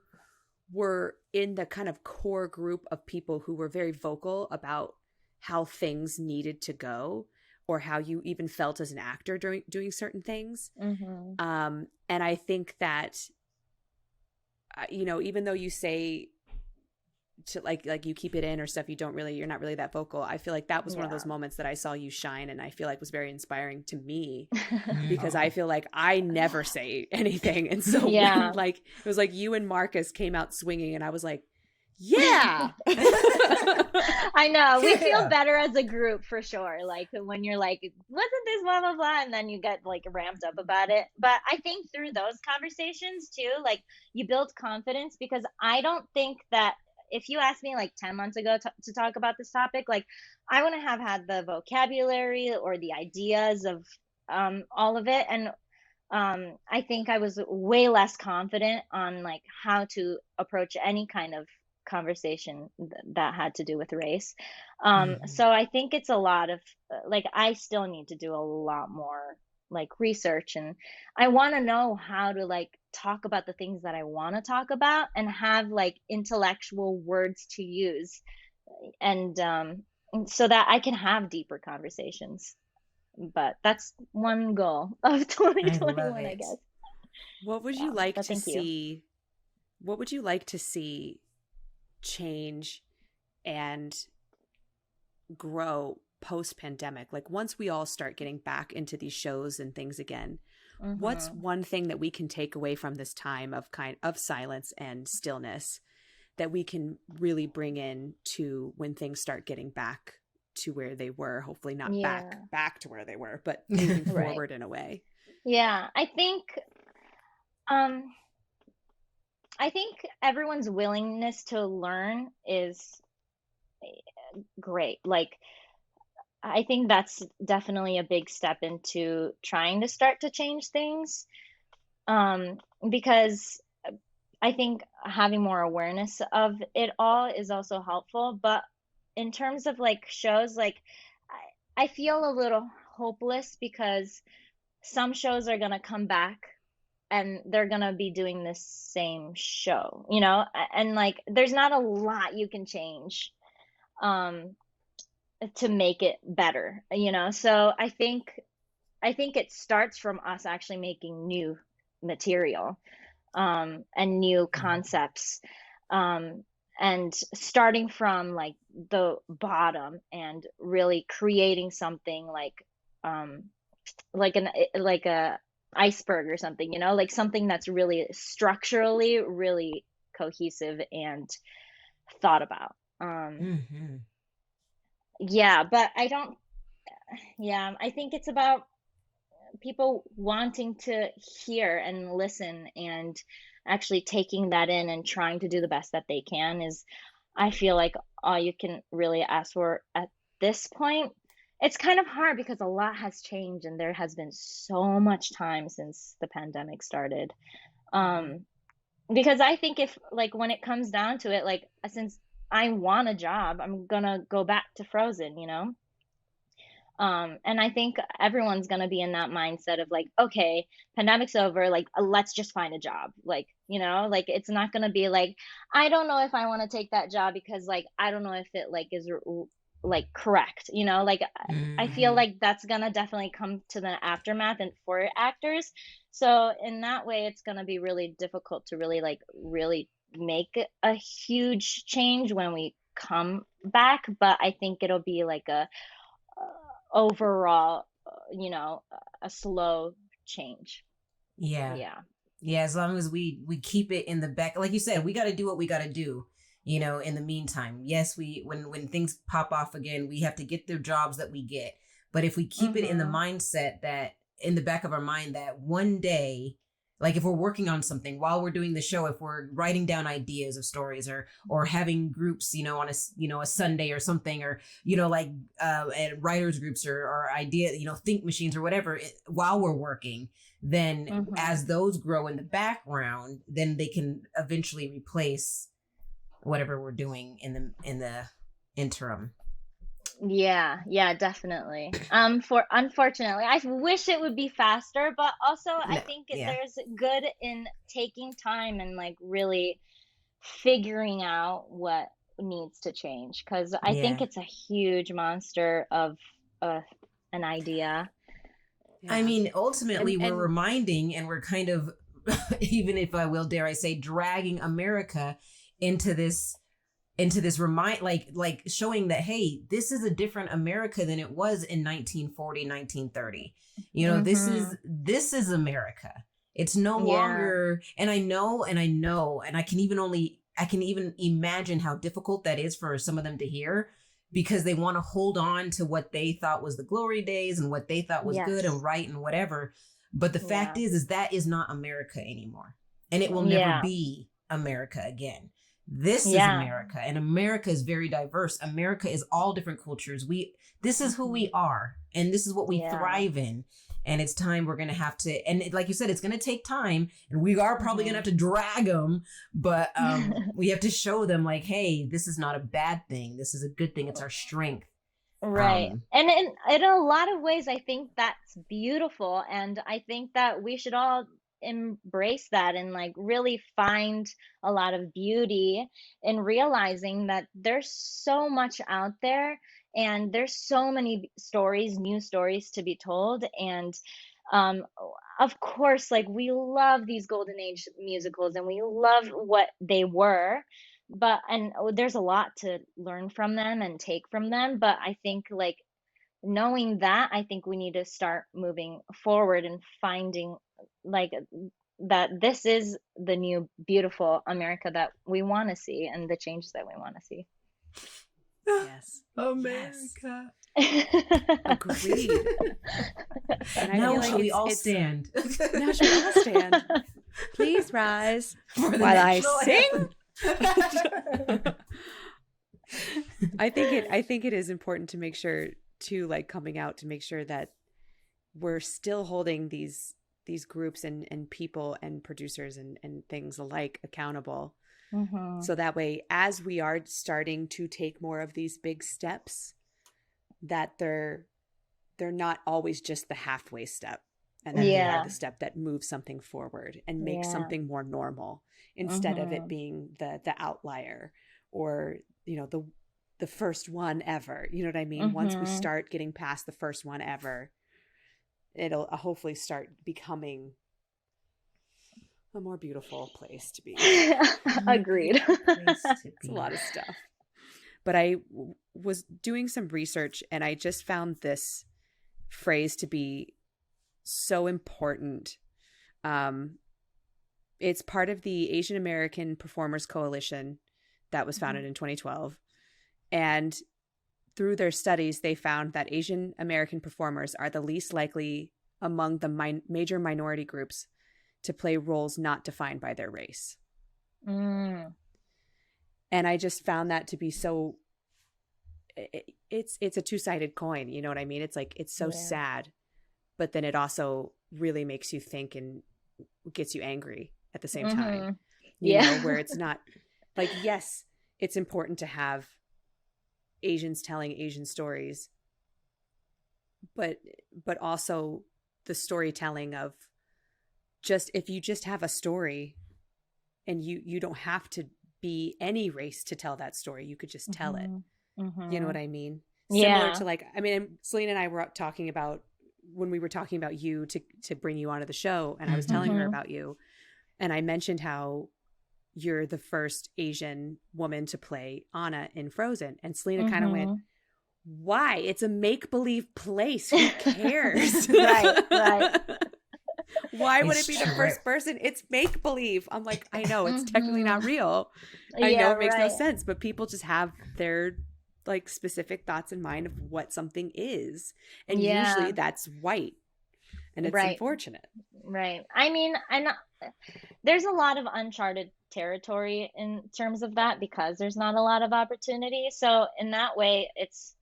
were in the kind of core group of people who were very vocal about how things needed to go, or how you even felt as an actor during doing certain things. And I think that, even though you say to like you keep it in or stuff, you're not really that vocal. I feel like that was one of those moments that I saw you shine, and I feel like was very inspiring to me, because I feel like I never say anything. And so when, like, it was like you and Marcus came out swinging, and I was like, yeah. I know. We feel better as a group, for sure. Like, when you're like, wasn't this blah, blah, blah? And then you get, like, ramped up about it. But I think through those conversations too, like, you build confidence, because I don't think that if you asked me like 10 months ago to talk about this topic, like, I wouldn't have had the vocabulary or the ideas of all of it. And I think I was way less confident on, like, how to approach any kind of conversation that had to do with race. So I think it's a lot of, like, I still need to do a lot more, like, research, and I want to know how to, like, talk about the things that I want to talk about and have, like, intellectual words to use, and so that I can have deeper conversations. But that's one goal of 2021, I guess. What would you like to see? What would you like to see change and grow post-pandemic? Like, once we all start getting back into these shows and things again, what's one thing that we can take away from this time of silence and stillness that we can really bring in to when things start getting back to where they were? Hopefully not back to where they were, but moving forward in a way. Yeah, I think everyone's willingness to learn is great. Like, I think that's definitely a big step into trying to start to change things, because I think having more awareness of it all is also helpful. But in terms of, like, shows, like, I feel a little hopeless, because some shows are going to come back and they're going to be doing the same show, and, like, there's not a lot you can change to make it better, so I think it starts from us actually making new material, and new concepts, and starting from, like, the bottom and really creating something, like, like a iceberg or something, like something that's really structurally really cohesive and thought about. Mm-hmm. Yeah, but I think it's about people wanting to hear and listen and actually taking that in and trying to do the best that they can is, I feel like, all you can really ask for at this point. It's kind of hard because a lot has changed and there has been so much time since the pandemic started. Mhm. Um, because I think if, like, when it comes down to it, like, since I want a job, I'm gonna go back to Frozen. And I think everyone's gonna be in that mindset of like, okay, pandemic's over, like, let's just find a job. Like, like it's not gonna be like, I don't know if I want to take that job because like I don't know if it like is like correct. Like I feel Mm-hmm. like that's gonna definitely come to the aftermath and for actors. So in that way, it's gonna be really difficult to really make a huge change when we come back. But I think it'll be like a overall, a slow change. Yeah. Yeah. Yeah, as long as we keep it in the back, like you said, we got to do what we got to do. In the meantime, yes, we when things pop off again, we have to get the jobs that we get. But if we keep it in the Mm-hmm. mindset that in the back of our mind that one day, like if we're working on something while we're doing the show, if we're writing down ideas of stories or having groups, on a Sunday or something, or like at writers groups or idea, think machines or whatever, while we're working, then Mm-hmm. as those grow in the background, then they can eventually replace whatever we're doing in the interim. Yeah, definitely. For unfortunately, I wish it would be faster, but also I No, think yeah, there's good in taking time and like really figuring out what needs to change because I think yeah. it's a huge monster of uh, an idea. I Yeah. mean, ultimately, we're And reminding and we're kind of, even if I will dare I say, dragging America into this remind like showing that, hey, this is a different America than it was in 1940, 1930. Mm-hmm. This is America. It's no Yeah. longer, and I know, and I can even imagine how difficult that is for some of them to hear, because they want to hold on to what they thought was the glory days and what they thought was good and Yes. right and whatever. But the fact Yeah. is that is not America anymore, and it will never Yeah. be America again. This is Yeah. America, and America is very diverse. America is all different cultures. This is who Mhm. we are, and this is what we Yeah. thrive in. And it's time we're gonna have to, and like you said, it's gonna take time, and we are probably gonna Mm-hmm. have to drag them, but we have to show them like, hey, this is not a bad thing. This is a good thing. It's our strength. Right. Um, And in a lot of ways, I think that's beautiful. And I think that we should all embrace that and like really find a lot of beauty in realizing that there's so much out there and there's so many stories, new stories to be told. And um, of course, like we love these golden age musicals and we love what they were, and there's a lot to learn from them and take from them, but I think like knowing that, I think we need to start moving forward and finding like that this is the new beautiful America that we want to see and the changes that we want to see. yes. Yes. America. Agreed. And I Now feel like shall we all it's stand? now shall we all stand? Please rise For the while I national sing. anthem. I think it is important to make sure to like coming out to make sure that we're still holding these groups and people and producers and things alike accountable. Hmm. So that way, as we are starting to take more of these big steps, that they're not always just the halfway step, and that they are Yeah. the step that moves something forward and makes Yeah. something more normal instead of it Hmm. being the outlier or the first one ever. You know what I mean? Once we Hmm. start getting past the first one ever, it'll hopefully start becoming a more beautiful place to be. Agreed. Place to It's a be. lot of stuff. But I was doing some research and I just found this phrase to be so important. It's part of the Asian American Performers Coalition that was founded in 2012. And through their studies, they found that Asian American performers are the least likely among the major minority groups to play roles not defined by their race. Mm. And I just found that to be so, it's a two-sided coin. You know what I mean? It's like, it's so sad, but then it also really makes you think and gets you angry at the same time. You know, where it's not like, yes, it's important to have Asians telling Asian stories, but also the storytelling of just, if you just have a story and you don't have to be any race to tell that story, you could just tell it. You know what I mean? Similar to like, I mean, Selena and I were talking about when we were talking about you to bring you onto the show, and I was telling her about you, and I mentioned how you're the first Asian woman to play Anna in Frozen, and Selena kind of went, why? It's a make-believe place. Who cares? Right. Why would it be the first person? It's make-believe. I'm like, I know it's technically not real. I know it makes no sense, but people just have their like specific thoughts in mind of what something is. And usually that's white. And it's unfortunate. Right. I mean, there's a lot of uncharted territory in terms of that because there's not a lot of opportunity. So in that way, it's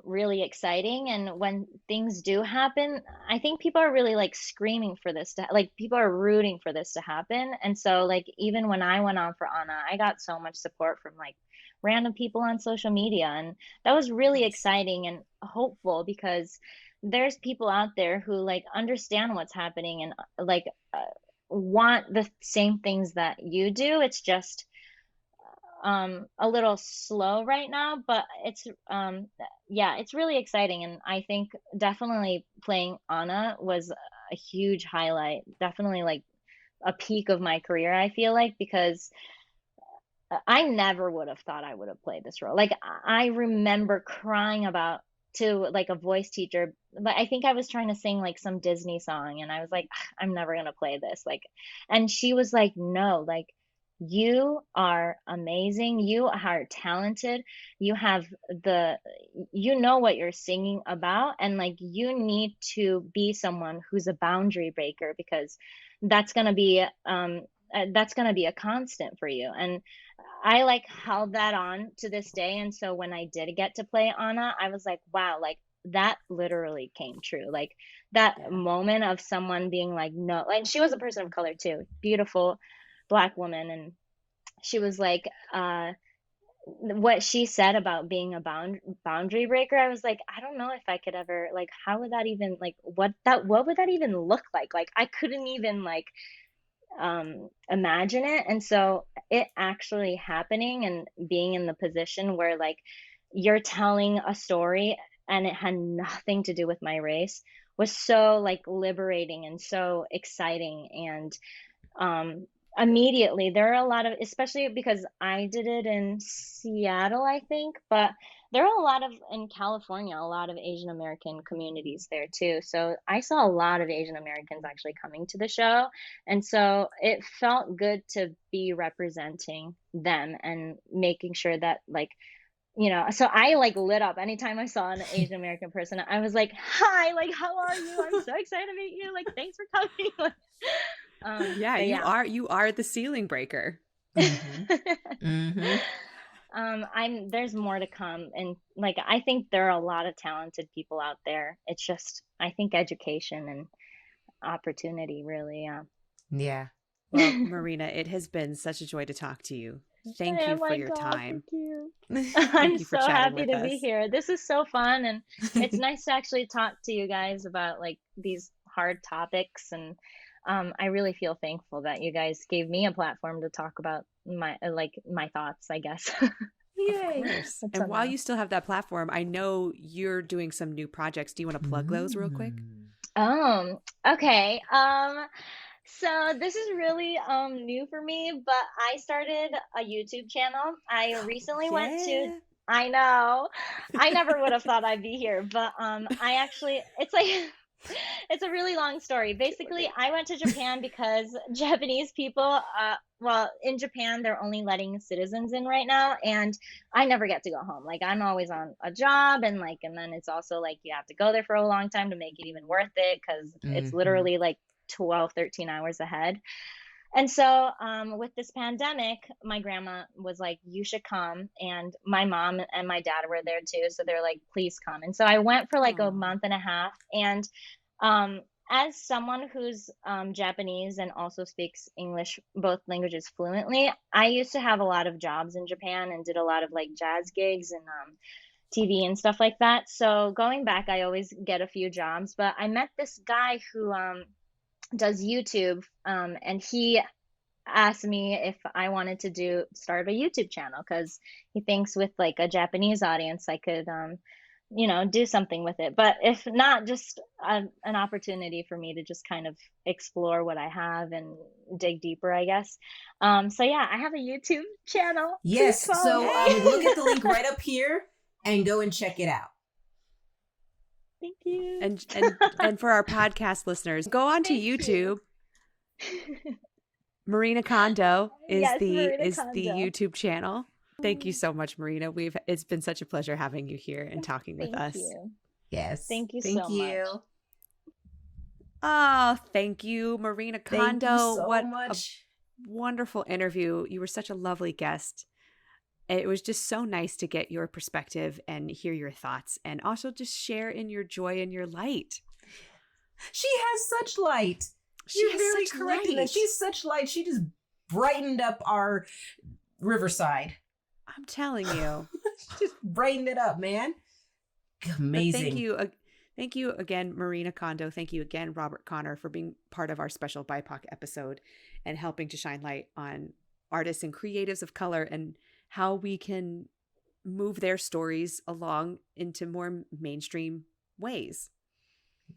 really exciting. And when things do happen, I think people are really like screaming for this to, like, people are rooting for this to happen. And so like, even when I went on for Anna, I got so much support from like random people on social media. And that was really exciting and hopeful because there's people out there who like understand what's happening and like want the same things that you do. It's just a little slow right now, but it's it's really exciting. And I think definitely playing Anna was a huge highlight, definitely like a peak of my career, I feel like, because I never would have thought I would have played this role. Like I remember crying about to like a voice teacher, but I think I was trying to sing like some Disney song and I was like, I'm never going to play this. Like, and she was like, no, like you are amazing. You are talented. You have you know what you're singing about. And like, you need to be someone who's a boundary breaker because that's going to be a constant for you. And I like held that on to this day. And so when I did get to play Anna, I was like, wow, like that literally came true. Like that moment of someone being like, no, and she was a person of color too, beautiful Black woman. And she was like, what she said about being a boundary breaker, I was like, I don't know if I could ever, like, how would that even, like, what would that even look like? Like, I couldn't even like imagine it. And so it actually happening and being in the position where like you're telling a story and it had nothing to do with my race was so like liberating and so exciting. And immediately there are a lot of, especially because I did it in Seattle, I think, but there are a lot of in California, a lot of Asian American communities there too. So I saw a lot of Asian Americans actually coming to the show. And so it felt good to be representing them and making sure that like, you know, so I like lit up anytime I saw an Asian American person. I was like, hi, like, how are you? I'm so excited to meet you. Like, thanks for coming. You are the ceiling breaker. There's more to come, and like I think there are a lot of talented people out there. It's just I think education and opportunity really. Yeah. Well, Marina, it has been such a joy to talk to you. Thank you for your time. Thank you. Thank I'm you for so chatting happy with to be us. here. This is so fun, and it's nice to actually talk to you guys about like these hard topics. And I really feel thankful that you guys gave me a platform to talk about my thoughts, I guess. Yay. Of course. And while you still have that platform, I know you're doing some new projects. Do you want to plug those real quick? Okay. So this is really new for me, but I started a YouTube channel. I recently went to, I know, I never would have thought I'd be here, but I actually, it's like It's a really long story. Basically, I went to Japan because Japanese people, well, in Japan, they're only letting citizens in right now. And I never get to go home. Like, I'm always on a job. And then it's also like you have to go there for a long time to make it even worth it because it's literally like 12, 13 hours ahead. And so with this pandemic, my grandma was like, you should come. And my mom and my dad were there too. So they're like, please come. And so I went for like a month and a half. And as someone who's Japanese and also speaks English, both languages fluently, I used to have a lot of jobs in Japan and did a lot of like jazz gigs and TV and stuff like that. So going back, I always get a few jobs. But I met this guy who does YouTube, and he asked me if I wanted to start a YouTube channel because he thinks with like a Japanese audience I could do something with it, but if not, just an opportunity for me to just kind of explore what I have and dig deeper, I guess. So yeah, I have a YouTube channel. Yes, so me. look at the link right up here and go and check it out. Thank you. And for our podcast listeners, go on to YouTube. Marina Kondo is the YouTube channel. Thank you so much, Marina. It's been such a pleasure having you here and talking with us. You. Yes. Thank you so much. Oh, thank you, Marina Kondo. Thank you so what much. A wonderful interview. You were such a lovely guest. It was just so nice to get your perspective and hear your thoughts and also just share in your joy and your light. She has such light. You're very correct in that. She's such light. She just brightened up our Riverside. I'm telling you. Just brightened it up, man. Amazing. But thank you again, Marina Kondo. Thank you again, Robert Connor, for being part of our special BIPOC episode and helping to shine light on artists and creatives of color and how we can move their stories along into more mainstream ways.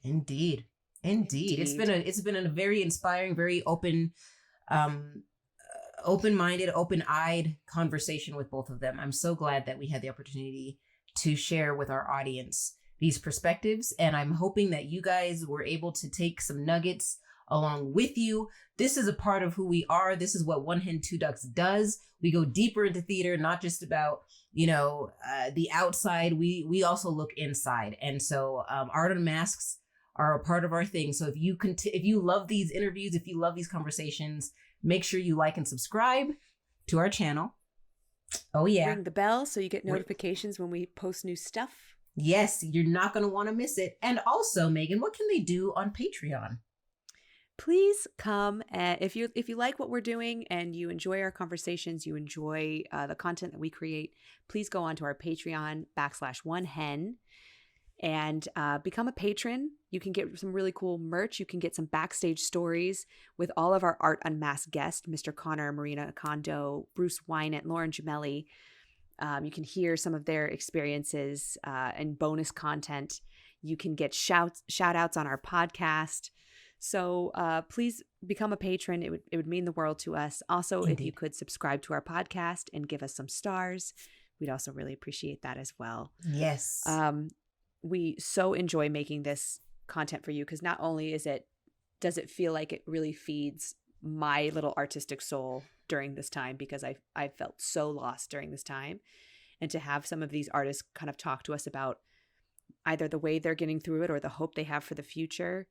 Indeed. It's been a very inspiring, very open-minded, open-eyed conversation with both of them. I'm so glad that we had the opportunity to share with our audience these perspectives, and I'm hoping that you guys were able to take some nuggets along with you. This is a part of who we are. This is what One Hen, Two Ducks does. We go deeper into theater, not just about the outside. We also look inside, and so Art Unmasked are a part of our thing. So if you love these interviews, if you love these conversations, make sure you like and subscribe to our channel. Oh yeah. Ring the bell so you get notifications when we post new stuff. Yes, you're not going to want to miss it. And also, Megan, what can they do on Patreon? Please come. If you like what we're doing and you enjoy our conversations, you enjoy the content that we create, please go on to our Patreon /OneHen and become a patron. You can get some really cool merch. You can get some backstage stories with all of our Art Unmasked guests, Mr. Connor, Marina Kondo, Bruce Wynant, Lauren Gemelli. You can hear some of their experiences and bonus content. You can get shout outs on our podcast. So please become a patron. It would mean the world to us. Also, Indeed. If you could subscribe to our podcast and give us some stars, we'd also really appreciate that as well. Yes. We so enjoy making this content for you because not only does it feel like it really feeds my little artistic soul during this time, because I felt so lost during this time, and to have some of these artists kind of talk to us about either the way they're getting through it or the hope they have for the future,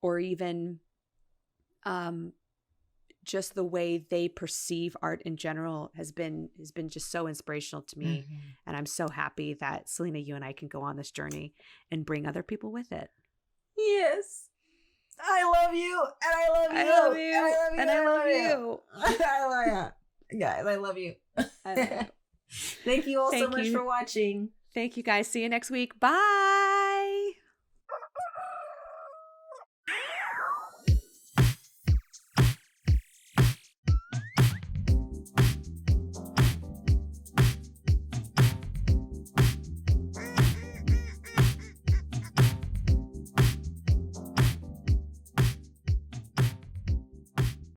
or even just the way they perceive art in general has been just so inspirational to me. Mm-hmm. And I'm so happy that Selena, you and I can go on this journey and bring other people with it. Yes. I love you. And I love you. I love you. And I love you. I love you. Guys, I love you. I love you. Thank you all so much for watching. Thank you guys. See you next week. Bye.